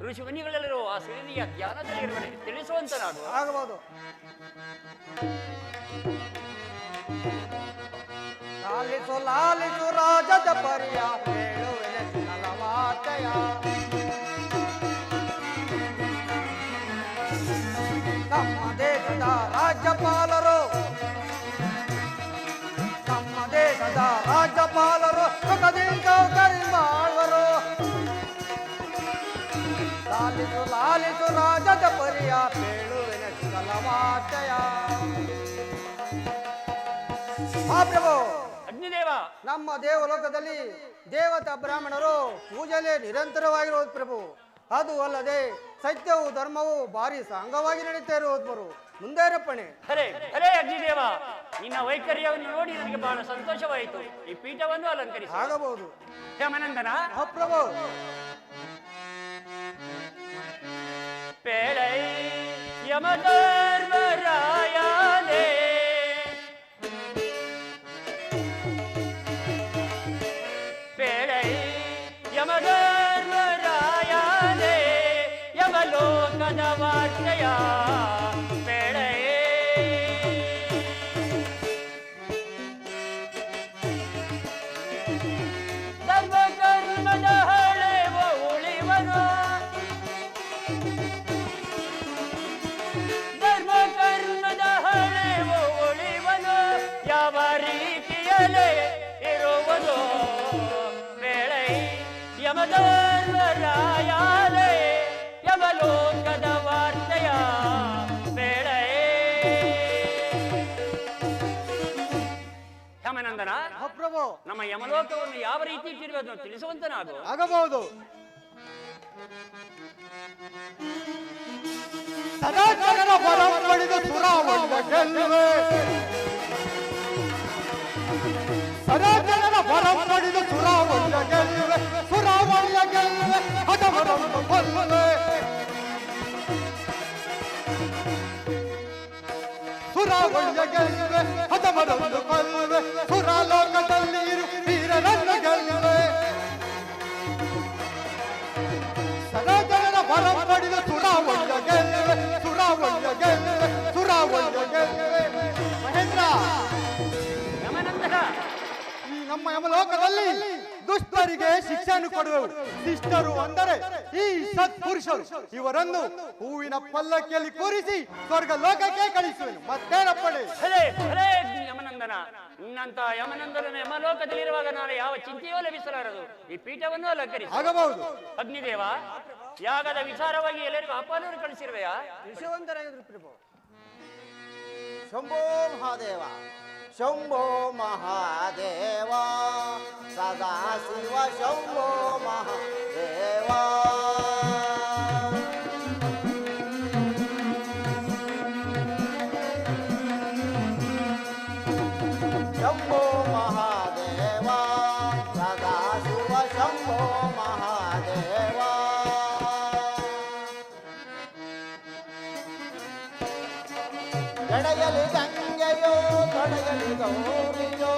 ಋಷಿ ಮುನಿಗಳೆಲ್ಲರೂ ಆ ಶ್ರೇಣಿಯ ಧ್ಯಾನದಲ್ಲಿರುವರೆ. ತಿಳಿಸುವಂತ ನಾನು ಆಗಬಹುದು. ಲಾಲಿಸು ಲಾಲಿಸು ರಾಜದ ಪರಿಯ ಹೇಳುವೆನೆ ನಲವಾಟಯ. ನಮ್ಮ ದೇಶದ ರಾಜ್ಯಪಾಲರು ಸುಖದಿಂದ ಕರಿಮಾಳ್ವರು. ಲಾಲಿಸು ಲಾಲಿಸು ರಾಜದ ಪರಿಯ ಹೇಳುವೆನೆ ನಲವಾಟಯ. ಮಹಾಪ್ರಭು, ಅಗ್ನಿದೇವ, ನಮ್ಮ ದೇವಲೋಕದಲ್ಲಿ ದೇವತಾ ಬ್ರಾಹ್ಮಣರು ಪೂಜೆಯಲ್ಲಿ ನಿರಂತರವಾಗಿರುವುದು ಪ್ರಭು. ಅದು ಅಲ್ಲದೆ ಸತ್ಯವು ಧರ್ಮವು ಭಾರಿ ಸಾಂಗವಾಗಿ ನಡೀತಾ ಇರುವುದು ಪ್ರಭು. ಮುಂದೆ ರಪ್ಪಣೆ. ಹರೇ ಹರೇ ಅಗ್ನಿದೇವ, ನಿನ್ನ ವೈಖರ್ಯವನ್ನು ನೋಡಿ ನನಗೆ ಬಹಳ ಸಂತೋಷವಾಯಿತು. ಈ ಪೀಠವನ್ನು ಅಲಂಕರಿಸಿ. ಆಗಬಹುದು. ಯಮನಂದನ, ಮಹಾಪ್ರಭು. ಪೇಳೈ ಯಮಧರ್ಮರಾಯನೇ ಪೇಳೈ ಯಮಧರ್ಮರಾಯನೇ ಯಮಲೋಕದ ವಾರ್ತೆಯ ಪೇಳೈ ಧರ್ಮ ಕರ್ಮದ ಹಳೆವ ಉಳಿವನು ಧರ್ಮ ಕರ್ಮದ ಹಳೆವ ಉಳಿವನು ಯಾವ ರೀತಿಯಲ್ಲೇ ಇರುವುದು ಬೇಳೈ ಯಮಧರ್ಮರಾಯನೇ ಯಮಲೋಕದ ವಾರ್ತೆಯ ಬೇಳೈ. ಯಮನಂದನ, ಮಹಾಪ್ರಭು. ನಮ್ಮ ಯಮಲೋಕವನ್ನು ಯಾವ ರೀತಿ ಇಟ್ಟಿರುವುದನ್ನು ತಿಳಿಸುವಂತನಾಗು. ಆಗಬಹುದು. ಸದಾಚಾರ ವರಂ ಪಡೆದು ಸುರಾವಳಿಯ ಗೆಲ್ಲುವೆ. ಸದಾಚಾರ ವರಂ ಪಡೆದು ಸುರಾವಳಿಯ ಗೆಲ್ಲುವೆ. ಸುರಾವಳಿಯ ಗೆಲ್ಲುವೆ ಹಠವರನ್ನು ಕೊಲ್ಲುವೆ. ಸುರಾವಳಿಯ ಗೆಲ್ಲುವೆ ಹಠವರನ್ನು ಕೊಲ್ಲುವೆ. ಸುರಾಲೋಕದಲ್ಲಿ ಇರು ವೀರರನ್ನು ಗೆಲ್ಲುವೆ. ಸದಾಚಾರ ವರಂ ಪಡೆದು ಸುರಾವಳಿಯ ಗೆಲ್ಲುವೆ. ಸುರಾವಳಿಯ ಗೆಲ್ಲುವೆ. ಸುರಾವಳಿಯ ಗೆಲ್ಲುವೆ. ಮಹೇಂದ್ರ, ಯಮನಂದನ, ಈ ನಮ್ಮ ಯಮಲೋಕದಲ್ಲಿ ದುಷ್ಟರಿಗೆ ಶಿಕ್ಷೆಯನ್ನು ಕೊಡುವೆವು. ಶಿಷ್ಟರು ಅಂದರೆ ಈ ಸತ್ಪುರುಷರು. ಇವರನ್ನು ಹೂವಿನ ಪಲ್ಲಕ್ಕಿಯಲ್ಲಿ ಕೂರಿಸಿ ಸ್ವರ್ಗ ಲೋಕಕ್ಕೆ ಕಳಿಸುವೆನು. ಮತ್ತೇನಪ್ಪಣೆ? ಹರೇ ಹರೇ ಯಮನಂದನ, ನಿನ್ನಂತ ಯಮನಂದನ ಯಮಲೋಕದಲ್ಲಿರುವಾಗ ನಾನು ಯಾವ ಚಿಂತೆಯೂ ಲಭಿಸಲಾರದು. ಈ ಪೀಠವನ್ನು ಅಲಂಕರಿಸಿ. ಆಗಬಹುದು. ಅಗ್ನಿದೇವ, ಯಾಗದ ವಿಚಾರವಾಗಿ ಎಲ್ಲರಿಗೂ ಆಹ್ವಾನವನ್ನು ಕಳಿಸಿರುವೆಯಾ? ವಿಷವಂತರಾಗಿದ್ರು ಪ್ರಭು. ಶಂಭೋ ಮಹಾದೇವ, ಶಂಭೋ ಮಹಾದೇವ, ಸದಾ ಶಿವ ಶಂಭೋ ಮಹಾದೇವ. ಶಂಭೋ ಮಹಾದೇವ, ಸದಾ ಶಿವ ಶಂಭೋ ಮಹಾದೇವ. ಎಡೆಯಲಿ ಗಂಗೆಯೋ ತೊಡೆಯಲಿ ಗೌರಿಯೋ,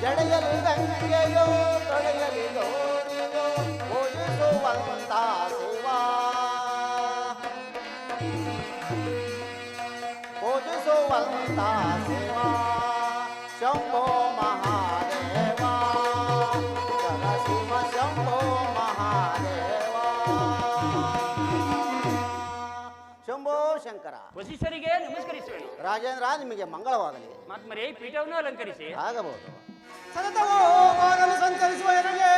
ಜಡೆಯಲಿ ಗಂಗೆಯೋ ತೊಡೆಯಲಿ ಗೌರಿಯೋ, ಪೂಜಿಸುವಂತ ಶಿವ, ಪೂಜಿಸುವಂತ ಶಿವ ಶಂಭೋ ಮಹಾದೇವ, ಜಗ ಶಿವ ಶಂಭೋ ಮಹಾದೇವ. ಶಂಭೋ ಶಂಕರ. ವಶಿಷ್ಠರಿಗೆ ನಮಸ್ಕರಿಸುವೆನು. ರಾಜೇಂದ್ರ, ನಿಮಗೆ ಮಂಗಳವಾಗಲಿ. ಮಹಾತ್ಮರೇ, ಪೀಠವನ್ನು ಅಲಂಕರಿಸಿ. ಆಗಬಹುದು. ಸತತವೋ ಆಗಲು ಸಂಚರಿಸುವ ಎನಗೆ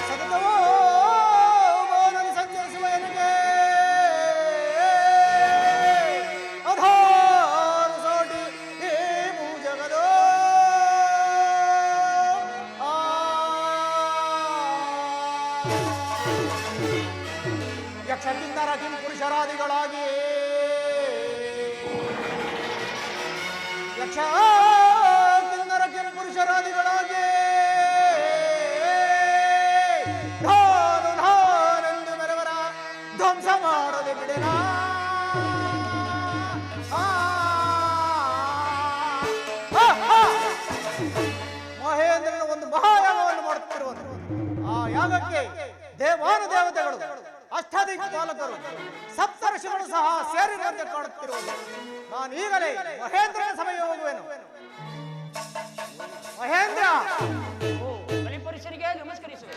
ಸತತವೋ ಆಗಲು ಸಂಚರಿಸುವ ಎನಗೆ ಅಧಾರ ಸೋಟಿ ಈ ಭೂಜಗದೋ. ಯಕ್ಷ ಕಿನ್ನರ ಕಿಂ ಪುರುಷರಾದಿಗಳಾಗಿ ಯಕ್ಷ ಕಿನ್ನರ ಕಿಂ ಪುರುಷರಾದಿಗಳಾಗಿ ನಾನೆಂದು ಮೆರವರ ಧ್ವಂಸ ಮಾಡದೆ ಬಿಡೆನ ಮಹೇಂದ್ರನ ಒಂದು ಮಹಾಯಾಗವನ್ನು ಮಾಡುತ್ತಿರುವುದು. ಆ ಯಾಗಕ್ಕೆ ದೇವಾನುದೇವತೆಗಳು ಅಷ್ಟಾದಿಕ್ಪಾಲಕರು ಸಪ್ತಋಷಿಗಳು ಸಹ ಸೇರಿರುವಂತೆ ಕಾಣುತ್ತಿರುವುದು. ನಾನು ಈಗಲೇ ಮಹೇಂದ್ರನ ಸಭೆಗೆ ಹೋಗುವೆನು. ಮಹೇಂದ್ರ, ಬಲಿಪುರುಷರಿಗೆ ನಮಸ್ಕರಿಸುವೆ.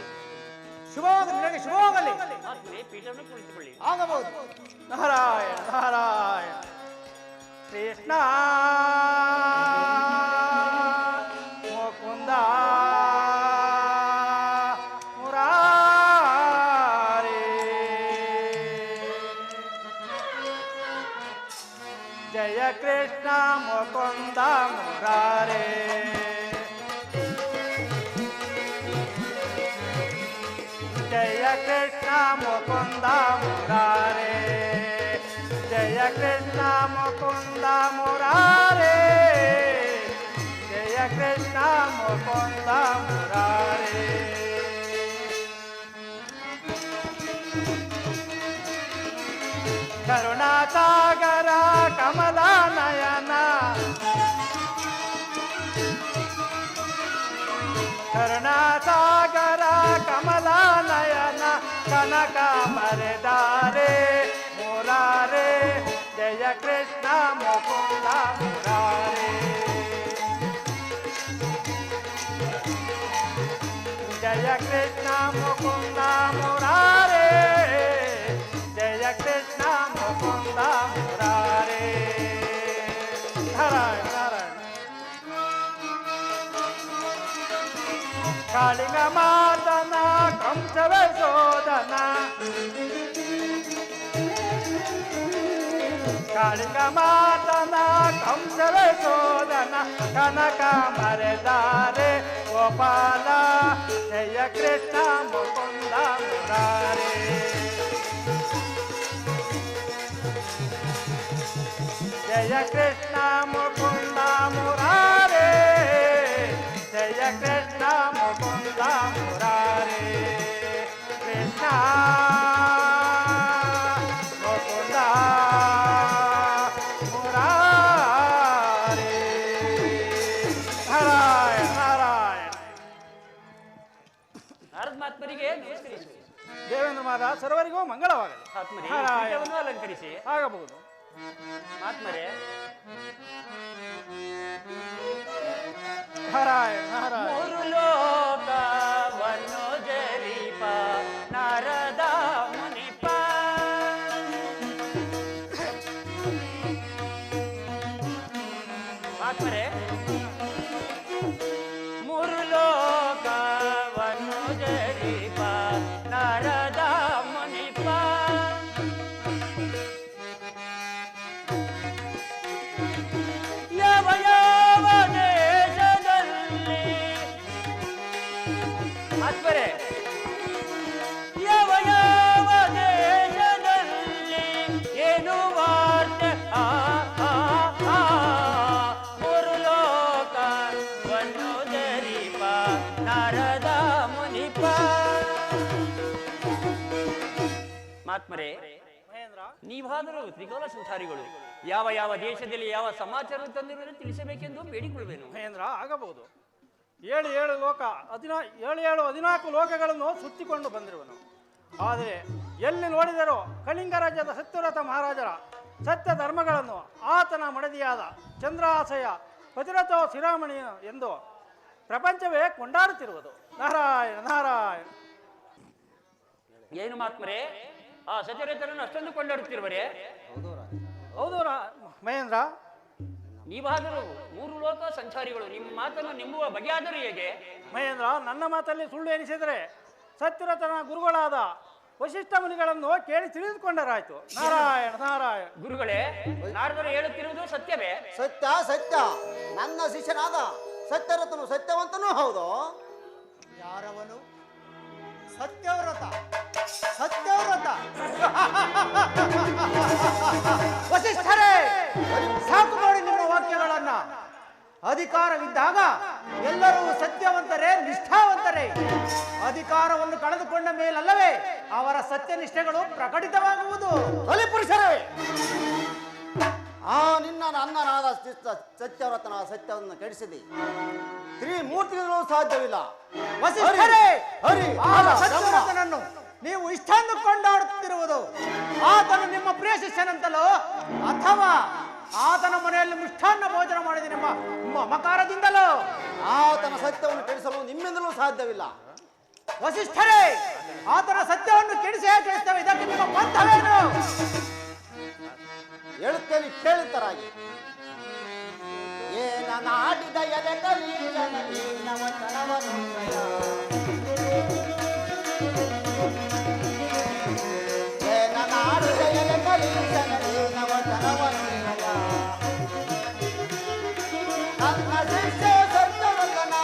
ಶುಭವಾಗಲಿ, ನಿನಗೆ ಶುಭವಾಗಲಿ. ಆತ್ಮನೇ ಪೀಠವನ್ನು ಕುಳಿತುಕೊಳ್ಳಿ. ಆಗಬಹುದು. ನಾರಾಯಣ ನಾರಾಯಣ. ಕೃಷ್ಣ ಮುಕುಂದ ಮುರಾರಿ ಜಯ ಕೃಷ್ಣ ಮುಕುಂದ ಮುರಾರಿ ಜಯ ಕೃಷ್ಣ ಮುಕುಂದ ಮುರಾರಿ ಜಯ ಕೃಷ್ಣ ಮುಕುಂದ ಮುರಾರಿ ಜಯ ಕೃಷ್ಣ ಮುಕುಂದ ಮುರಾರಿ ಕರುಣಾಸಾಗರ ಕಮಲ ನಯನ ಕರುಣಾಸಾಗರ ಕಮಲ ನಯನ ಕನಕ ಮರೆದಾರೆ ಮುರಾರೆ ಜಯ ಕೃಷ್ಣ ಮುಕುಂದ ಮುರಾರೆ ಜಯ ಕೃಷ್ಣ ಮುಕುಂದ ಮುರಾರೆ ಜಯ ಕೃಷ್ಣ ಮುಕುಂದ ಮುರಾರೆ. ನಾರಾಯಣ ನಾರಾಯಣ. ಕಾಳಿಂಗ ಮಾತನ ಕಂಸವೇ ಸೋದನ ಕಾಳಿಂಗ ಮಾತನ ಕಂಸವೇ ಸೋದನ ಕನಕ ಮರೆದಾರೆ ಗೋಪಾಲ ಜಯ ಕೃಷ್ಣ ಮುಕುಂದ ಮುರಾರೆ ಜಯ ಕೃಷ್ಣ ಮುಕುಂದ ಮುರಾರೆ ಜಯ ಕೃಷ್ಣ ಮುಕುಂದ ಮುರಾರೆ ಕೃಷ್ಣ ಮುಕುಂದ ಮುರಾರೆ. ನಾರಾಯಣ ನಾರಾಯಣ. ನಾರದ ಮಹಾತ್ಮರಿಗೆ ನಮಸ್ಕರಿಸುವೆ. ದೇವೇಂದ್ರ ಮಹಾರಾಜ ಸರ್ವರಿಗೂ ಮಂಗಳವಾಗಲಿ. ಆತ್ಮರೇ ನಾರಾಯಣ. ಪೀಠವನ್ನು ಅಲಂಕರಿಸಿ. ಆಗಬಹುದು. ಆತ್ಮರೇ ನಾರಾಯಣ ನಾರಾಯಣ. ಮೂರು ಲೋಕವನ್ನು ಜರಿಪ ನಾರದ ಮುನಿಪ ಆತ್ಮರೇ ಮೂರು ಲೋಕವನ್ನು ಜರಿಪ ನಾರದ ಮುನಿಪ ಯಾವ ಯಾವ ದೇಶದಲ್ಲಿ ಆತ್ಮರೇ ಯಾವ ಯಾವ ದೇಶದಲ್ಲಿ ಏನು ವಾರ್ತೆ ಮೂರು ಲೋಕವನ್ನು ಜರಿಪ ನಾರದ ಮುನಿಪ. ಆತ್ಮರೇ ನೀವಾದರೂ ತ್ರಿಕೋನ ಸಂಚಾರಿಗಳು ಯಾವ ಯಾವ ದೇಶದಲ್ಲಿ ಯಾವ ಸಮಾಚಾರ ತಂದಿರುವುದು ತಿಳಿಸಬೇಕೆಂದು ಬೇಡಿಕೊಳ್ಳುವೆನು. ಮಹೇಂದ್ರ ಆಗಬಹುದು. 14 ಲೋಕಗಳನ್ನು ಸುತ್ತಿಕೊಂಡು ಬಂದಿರುವನು. ಆದರೆ ಎಲ್ಲಿ ನೋಡಿದರೂ ಕಳಿಂಗ ರಾಜ್ಯದ ಸತ್ಯವ್ರತ ಮಹಾರಾಜರ ಸತ್ಯ ಧರ್ಮಗಳನ್ನು ಆತನ ಮಡದಿಯಾದ ಚಂದ್ರಾಸಯ ಪತಿರಥೋ ಶಿರಾಮಣಿ ಎಂದು ಪ್ರಪಂಚವೇ ಕೊಂಡಾಡುತ್ತಿರುವುದು. ನಾರಾಯಣ ನಾರಾಯಣ. ಏನು ಮಾತ್ಮರೇ ಆ ಸತ್ಯವ್ರತರನ್ನು ಅಷ್ಟೊಂದು ಕೊಂಡಾಡುತ್ತಿರುವರೆ? ಹೌದು ಮಹೇಂದ್ರ. ನೀವಾದರೂ 3 ಲೋಕ ಸಂಚಾರಿಗಳು ನಿಮ್ಮ ಮಾತನ್ನು ನಂಬುವ ಬಗೆಯಾದರೂ ಹೇಗೆ? ಮಹೇಂದ್ರ, ನನ್ನ ಮಾತಲ್ಲಿ ಸುಳ್ಳು ಎನಿಸಿದರೆ ಸತ್ಯರತನ ಗುರುಗಳಾದ ವಶಿಷ್ಠ ಮುನಿಗಳನ್ನು ಕೇಳಿ ತಿಳಿದುಕೊಂಡರಾಯ್ತು. ನಾರಾಯಣ ನಾರಾಯಣ. ಗುರುಗಳೇ, ನಾರದರು ಹೇಳುತ್ತಿರುವುದು ಸತ್ಯವೇ? ಸತ್ಯ ಸತ್ಯ. ನನ್ನ ಶಿಷ್ಯನಾದ ಸತ್ಯರತನು ಸತ್ಯವಂತನೂ ಹೌದು. ಯಾರವನು? ಸತ್ಯವ್ರತ ಸತ್ಯವ್ರತ ವಸಿಷ್ಠರೇ, ಸಾಕು ನೋಡಿ ನಿಮ್ಮ ವಾಕ್ಯಗಳನ್ನ. ಅಧಿಕಾರವಿದ್ದಾಗ ಎಲ್ಲರೂ ಸತ್ಯವಂತರೇ, ನಿಷ್ಠಾವಂತರೇ. ಅಧಿಕಾರವನ್ನು ಕಳೆದುಕೊಂಡ ಮೇಲಲ್ಲವೇ ಅವರ ಸತ್ಯನಿಷ್ಠೆಗಳು ಪ್ರಕಟಿತವಾಗುವುದು. ಬಲಿಪುರುಷರೇ, ಆ ನಿನ್ನ ಅನ್ನನಾದ ಸತ್ಯವ್ರತನ ಸತ್ಯವನ್ನು ಕೆಡಿಸಿದೆ. ತ್ರಿಮೂರ್ತಿಗಳು ಸಾಧ್ಯವಿಲ್ಲ. ವಸಿಷ್ಠರೇ, ಹರಿ ಆ ಸತ್ಯವ್ರತನನ್ನು ನೀವು ಇಷ್ಟೊಂದು ಕೊಂಡಾಡುತ್ತಿರುವುದು ಆತನು ನಿಮ್ಮ ಪ್ರಿಯ ಶಿಷ್ಯನಂತಲೋ ಅಥವಾ ಆತನ ಮನೆಯಲ್ಲಿ ಮಿಷ್ಟಾನ್ನ ಭೋಜನ ಮಾಡಿದ ನಿಮ್ಮ ಮಮಕಾರದಿಂದಲೋ? ಆತನ ಸತ್ಯವನ್ನು ಕೆಡಿಸಲು ನಿಮ್ಮಿಂದಲೂ ಸಾಧ್ಯವಿಲ್ಲ. ವಸಿಷ್ಠರೇ, ಆತನ ಸತ್ಯವನ್ನು ಕೆಡಿಸೇ ಕೆಡಿಸ್ತೇವೆ. ಇದಕ್ಕೆ ನಿಮ್ಮ ಪಂಥವೇನು? ಹೇಳುತ್ತೇನೆ, ಕೇಳುತ್ತರಾಗಿ. ಏನ ನಾಡಿದ ಎಲೆ ಏನ ನಾಡಿದ ಎಲೆ ನನ್ನ ಶಿಷ್ಯ ಸತ್ಯವಂತನ,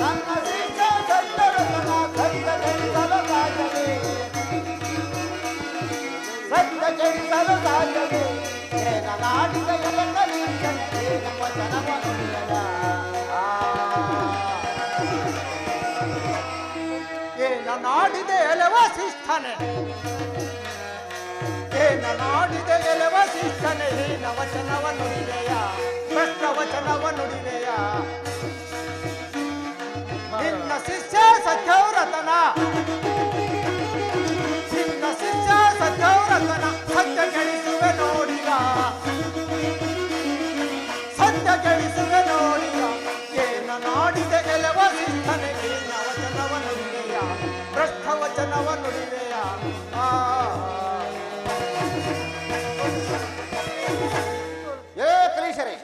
ನನ್ನ ಶಿಷ್ಯ ಸತ್ಯವಂತನ ಸತ್ಯ ಕೆಡಿಸಲು ಸಾಧ್ಯವೇ? ಸತ್ಯ ಕೆಡಿಸಲು ಸಾಧ್ಯವೇ? ಏನ ನಾಡಿದ ಎಲೆ ನಮ್ಮ ಜನವನುಡಿಯಲ. ಏನ ನಾಡಿದೆ ಎಲೆ ವಸಿಷ್ಠನೆ, ಏನ ನಾಡಿದೆ ಎಲೆ ವಸಿಷ್ಠನೆ. ಹೀನ ವಚನವ ನುಡಿವೆಯ, ಭ್ರಷ್ಟ ವಚನವ ನುಡಿವೆಯ. ನಿನ್ನ ಶಿಷ್ಯ ಸತ್ಯವ್ರತನ, ನಿನ್ನ ಶಿಷ್ಯ ಸತ್ಯವ್ರತನ ಸತ್ಯ ಕೆಡಿಸುವೆ ನೋಡಿಗ, ಸತ್ಯ ಕೆಡಿಸುವೆ ನೋಡಿಗ. ಏನ ನಾಡಿದೆ ಎಲೆ ವಸಿಷ್ಠನೆ. ಹೀನ ವಚನವ ನುಡಿವೆಯ, ಭ್ರಷ್ಟ ವಚನವ ನುಡಿವೆಯ. ಏ ಕಲೀಶರೇ,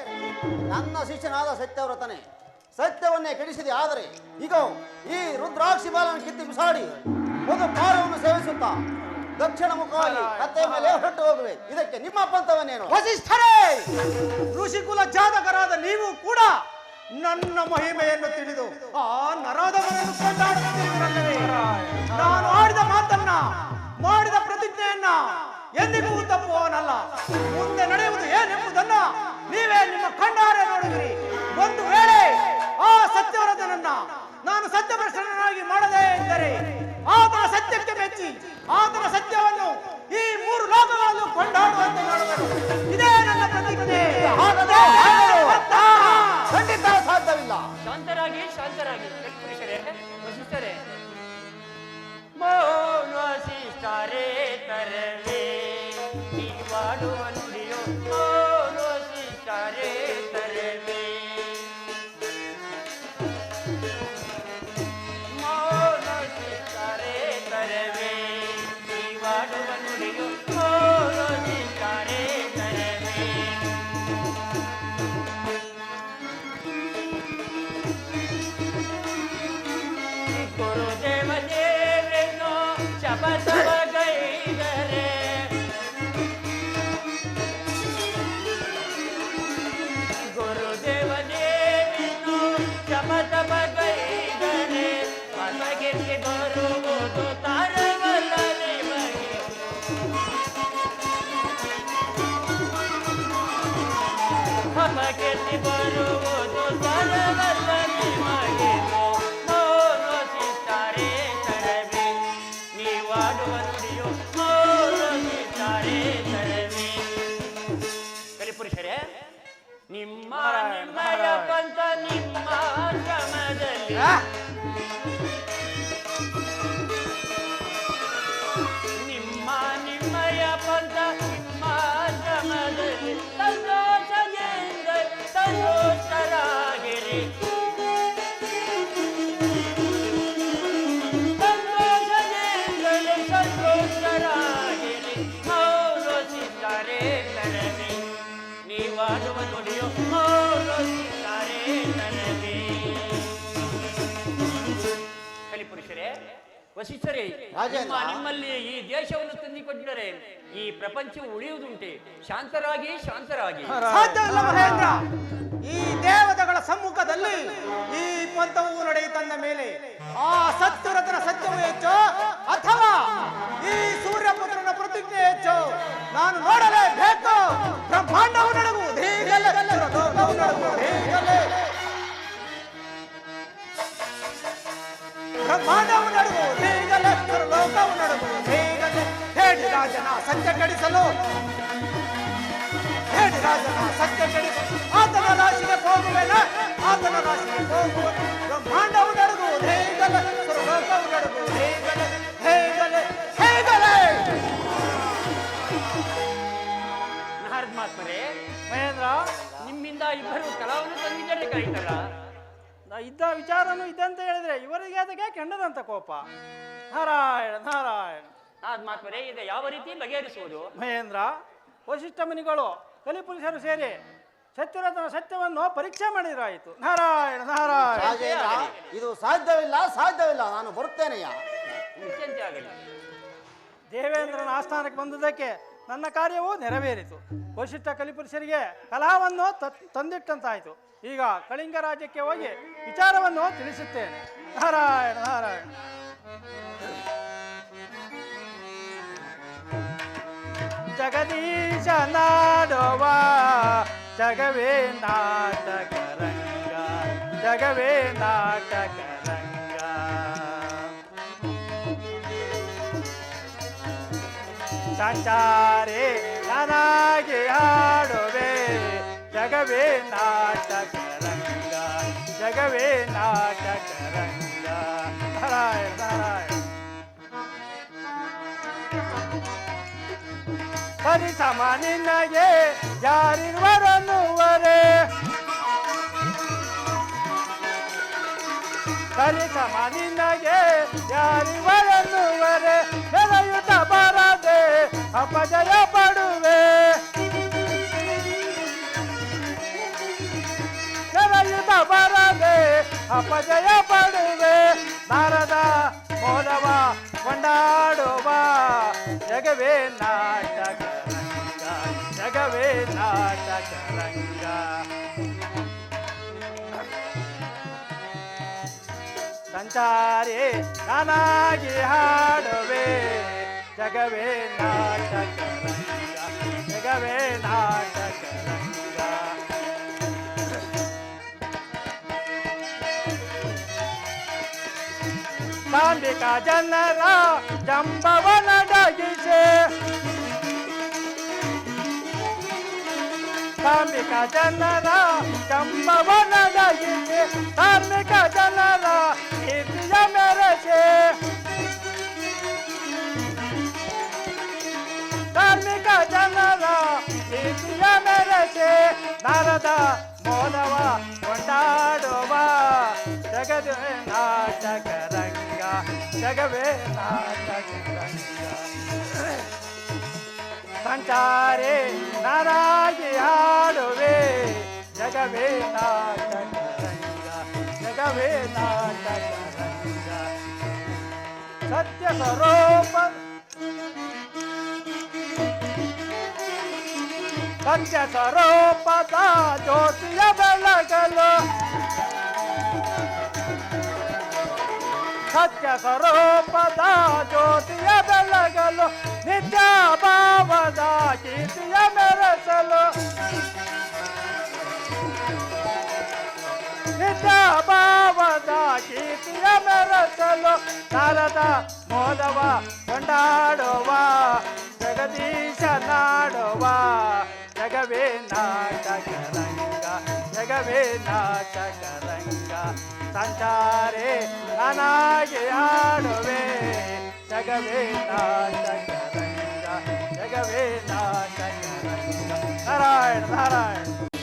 ನನ್ನ ಶಿಷ್ಯನಾದ ಸತ್ಯವ್ರತನೇ, ಸತ್ಯವನ್ನೇ ಕೆಡಿಸಿದೆ. ಆದರೆ ಈಗ ಈ ರುದ್ರಾಕ್ಷಿ ಬಾಲನ್ನು ಕಿತ್ತಿ ಬಿಸಾಡಿ ಒಂದು ಪಾರವನ್ನು ಸೇವಿಸುತ್ತಾ ದಕ್ಷಿಣ ಮುಖವಾಗಿ ಕತ್ತೆ ಮೇಲೆ ಹೊರಟು ಹೋಗುವೆ. ಇದಕ್ಕೆ ನಿಮ್ಮ ಪಂಥವನ್ನೇನು? ವಸಿಷ್ಠರೇ, ಋಷಿಕುಲ ಜಾತಕರಾದ ನೀವು ಕೂಡ ನನ್ನ ಮಹಿಮೆಯನ್ನು ತಿಳಿದು ಆ ನರಾಧಮನನ್ನು ಕೊಂಡಾಡುತ್ತಿರುವುದಲ್ಲವೇ? ನಾನು ಆಡಿದ ಮಾತನ್ನ, ಮಾಡಿದ ಪ್ರತಿಜ್ಞೆಯನ್ನ ಎಂದಿಗೂ ತಪ್ಪುವವನಲ್ಲ. ಮುಂದೆ ನಡೆಯುವುದು ಏನೆಂಬುದನ್ನ ನೀವೇ ನಿಮ್ಮ ಕಣ್ಣಾರೆ ನೋಡುವಿರಿ. ಒಂದು ವೇಳೆ ಆ ಸತ್ಯವ್ರತನನ್ನ ನಾನು ಸತ್ಯಭ್ರಷ್ಟನಾಗಿ ಮಾಡದೇ ಇದ್ದರೆ ಆತನ ಸತ್ಯಕ್ಕೆ ಮೆಚ್ಚಿ ಆತನ ಸತ್ಯವನ್ನು ಈ 3 ಲೋಕಗಳಲ್ಲೂ ಕೊಂಡಾಡುವಂತೆ ಮಾಡುವರು. ಇದೇ ನನ್ನ ಪ್ರತಿಜ್ಞೆ. ಖಂಡಿತ ಸಾಧ್ಯವಿಲ್ಲ. ಶಾಂತರಾಗಿ ಶಾಂತರಾಗಿ ಪುರುಷರೇ, ವಸಿಷ್ಠರೇ. ಮೌನ ವಸಿಷ್ಠರೇ ತರವೇ ನೀವಾಡುವ ನುಡಿಯೋ, ಮೌನ ವಸಿಷ್ಠರೇ ತರವೇ. ಮೌನ ವಸಿಷ್ಠರೇ ತರವೇ ನೀವಾಡುವ ನುಡಿಯೋ, ಮೌನ ವಸಿಷ್ಠರೇ ತರವೇ. ಗುರುದೇವ ದೇವೇನೋ ಶಪಥವ ಗೈದರೆ, ಗುರುದೇವ ದೇವೇನೋ ಶಪಥವ ಗೈದರೆ ಮನಗೆಲ್ಲಿ ಬರುವುದು ತಾರವಲ್ಲ ನಿಮಗೆ. ಮನಗೆಲ್ಲಿ ಬರುವುದು ತಾರವಲ್ಲ ನಿಮಗೆ. ಕಲಿಪುರುಷರೇ, ನಿಮ್ಮ ನಿಮ್ಮಯ ಪಂಥ ನಿಮ್ಮ ಶ್ರಮದಲ್ಲಿ, ನಿಮ್ಮ ನಿಮ್ಮಯ ಪಂಥ ನಿಮ್ಮ ಶ್ರಮದಲ್ಲಿ ಸಂತೋಷದಿಂದ ಸಂತೋಷರಾಗಿರಿ. ಸಂತೋಷದಿಂದಲೇ ಸಂತೋಷರಾಗಿರಿ. ಮೌನಸಿದ್ದಾರೆ ತರವಿ ನೀವಾಡುವ ನುಡಿಯೋ, ಮೌನಸಿದ್ದಾರೆ ತರವಿ. ಕಲಿಪುರುಷರೇ, ವಸಿಷ್ಠರೇ, ನಿಮ್ಮಲ್ಲಿ ಈ ದೇಶವನ್ನು ತಂದಿಕೊಟ್ಟರೆ ಈ ಪ್ರಪಂಚವು ಉಳಿಯುವುದುಂಟೆ. ಶಾಂತರಾಗಿ ಶಾಂತರಾಗಿ. ಸಾಧ್ಯವಿಲ್ಲ ಮಹೇಂದ್ರ. ಈ ದೇವತೆಗಳ ಸಮ್ಮುಖದಲ್ಲಿ ಈ ಪಂಥವು ನಡೆಯುತ್ತಂದ ಮೇಲೆ ಆ ಸತ್ಯವ್ರತನ ಸತ್ಯವೂ ಹೆಚ್ಚು, ಬ್ರಹ್ಮಾಂಡವು ನಡುಗುವುದು ಹೇಗಲೇ ಲೋಕವು ನಡುಗುವುದು ಹೇಗಲೇ ಹೇಳಿ ರಾಜನ ಸತ್ಯ ಕೆಡಿಸಲು ಹೇಳಿ ರಾಜನ ಸತ್ಯ ಕೆಡಿಸಲು ಆತನ ರಾಶಿಗೆ ಹೋಗುವೆನ ಆತನ ರಾಶಿಗೆ ಹೋಗುವ ಬ್ರಹ್ಮಾಂಡವು ನಡುಗುವುದು ಹೇಗಲೇ ಲೋಕವು ನಡುಗುವುದು ಹೇಗಲೇ ಹೇಗಲೇ ಹೇಗಲೇ. ನಾರದ ಮಹಾತ್ಮರೇ, ಮಹೇಂದ್ರ, ನಿಮ್ಮಿಂದ ಇಬ್ಬರು ಕಲಾವನ್ನು ತಂದಿದ್ದರೆ ಕಾಯ್ತಲ್ಲ. ಇದ್ದ ವಿಚಾರನು ಇದ್ದಂತ ಹೇಳಿದ್ರೆ ಇವರಿಗೆ ಅದಕ್ಕೆ ಕೆಂಡದಂತ ಕೋಪ. ನಾರಾಯಣ ನಾರಾಯಣ. ನಾರದ ಮಹಾತ್ಮರೇ, ಇದು ಯಾವ ರೀತಿ ಬಗೆಹರಿಸುವುದು? ಮಹೇಂದ್ರ, ವಶಿಷ್ಠ ಮುನಿಗಳು ಕಲಿಪುರುಷರು ಸೇರಿ ಸತ್ಯರತ್ನ ಸತ್ಯವನ್ನು ಪರೀಕ್ಷೆ ಮಾಡಿದ್ರಾಯಿತು. ನಾರಾಯಣ ನಾರಾಯಣ. ರಾಜೇಂದ್ರ, ಇದು ಸಾಧ್ಯವಿಲ್ಲ ಸಾಧ್ಯವಿಲ್ಲ, ನಾನು ಬರುತ್ತೇನೆಯ. ಚಿಂತೆ ಆಗಲಿ. ದೇವೇಂದ್ರನ ಆಸ್ಥಾನಕ್ಕೆ ಬಂದುದಕ್ಕೆ ನನ್ನ ಕಾರ್ಯವೂ ನೆರವೇರಿತು. ವಶಿಷ್ಠ ಕಲಿಪುರುಷರಿಗೆ ಕಲಾವನ್ನು ತಂದಿಟ್ಟಂತಾಯಿತು. ಈಗ ಕಳಿಂಗ ರಾಜ್ಯಕ್ಕೆ ಹೋಗಿ ವಿಚಾರವನ್ನು ತಿಳಿಸುತ್ತೇನೆ. ನಾರಾಯಣ ನಾರಾಯಣ. ಜಗದೀಶ ನಾಡುವ ಜಗವೇ ನಾಟಕ ರಂಗ, ಜಗವೇ ನಾಟಕ ರಂಗ. ಸಂಚಾರಿ ನನಗೆ ಹಾಡುವೆ ಜಗವೇ ನಾಟಕ ರಂಗ, ಜಗವೇ ನಾಟಕ ರಂಗ. ನಾರಾಯಣ ನಾರಾಯಣ. ಪರಿಸಮ ನಿನಗೆ ಯಾರಿರುವರನ್ನುವರೆ, ಪರಿಸಮ ನಿನಗೆ ಯಾರಿರುವರನ್ನುವರೆ, ಬೆಳೆಯುತ್ತ ಬರದೆ ಅಪಜಯ ಪಡುವೆ, ಬೆಳೆಯುತ್ತ ಬರದೆ ಅಪಜಯ ಪಡುವೆ. ನಾರದ ಮೋದವ ಕೊಂಡಾಡುವ ಜಗವೇ ನಾಟಕ ರಂಗ, ಜಗವೇ ನಾಟಕ ರಂಗ. ಸಂಚಾರಿ ನಾನಾಗಿ ಹಾಡುವೆ ಜಗವೇ ನಾಟಕ ರಂಗ, ಜಗವೇ ನಾಟಕ ರಂಗ. ಸಾಂಬಿಕ ಜನರ ಜಂಬವನ ಡಗಿಸೆ, ಸಾಂಬಿಕ ಜನರ ಜಂಬವನ ಡಗಿಸೆ, ಧಾರ್ಮಿಕ ಜನರ ಕೀರ್ತಿಯ ಮೆರೆಸೆ, ಧಾರ್ಮಿಕ ಜನರ ಕೀರ್ತಿಯ ಮೆರೆಸೆ. ನಾರದ ಮೋದವ ಕೊಂಡಾಡುವ ಜಗವೇ ನಾಟಕ ರಂಗ, ಜಗವೇ ನಾಟಕ ರಂಗ. ಸಂಚಾರಿ ನಾರಾಗಿ ಹಾಡುವೆ ಜಗವೇ ನಾಟಕ ರಂಗ, ಜಗವೇ ನಾಟಕ ರಂಗ. ಸತ್ಯ ಸ್ವರೂಪ ಸತ್ಯ ಸ್ವರೂಪದ ಜ್ಯೋತಿಯ ಬೆಳಗಲು, ಸತ್ಯ ಸ್ವರೂಪದ ಜ್ಯೋತಿಯ ಬೆಳಗಲು, ನಿತ್ಯ ಭಾವದ ಕೀರ್ತಿಯ ಮೆರೆಸಲು, ನಿತ್ಯ ಭಾವದ ಕೀರ್ತಿಯ ಮೆರೆಸಲು. ನಾರದ ಮೋದವ ಕೊಂಡಾಡುವ ಜಗದೀಶ ನಾಡುವ ಜಗವೇ ನಾಟಕ ರಂಗ, ಜಗವೇ ನಾಟಕ ರಂಗ. ಸಂಚಾರಿ ನಾನಾಗಿ ಹಾಡುವೆ ಜಗವೇ ನಾಟಕ ರಂಗ, ಜಗವೇ ನಾಟಕ ರಂಗ. ನಾರಾಯಣ ನಾರಾಯಣ.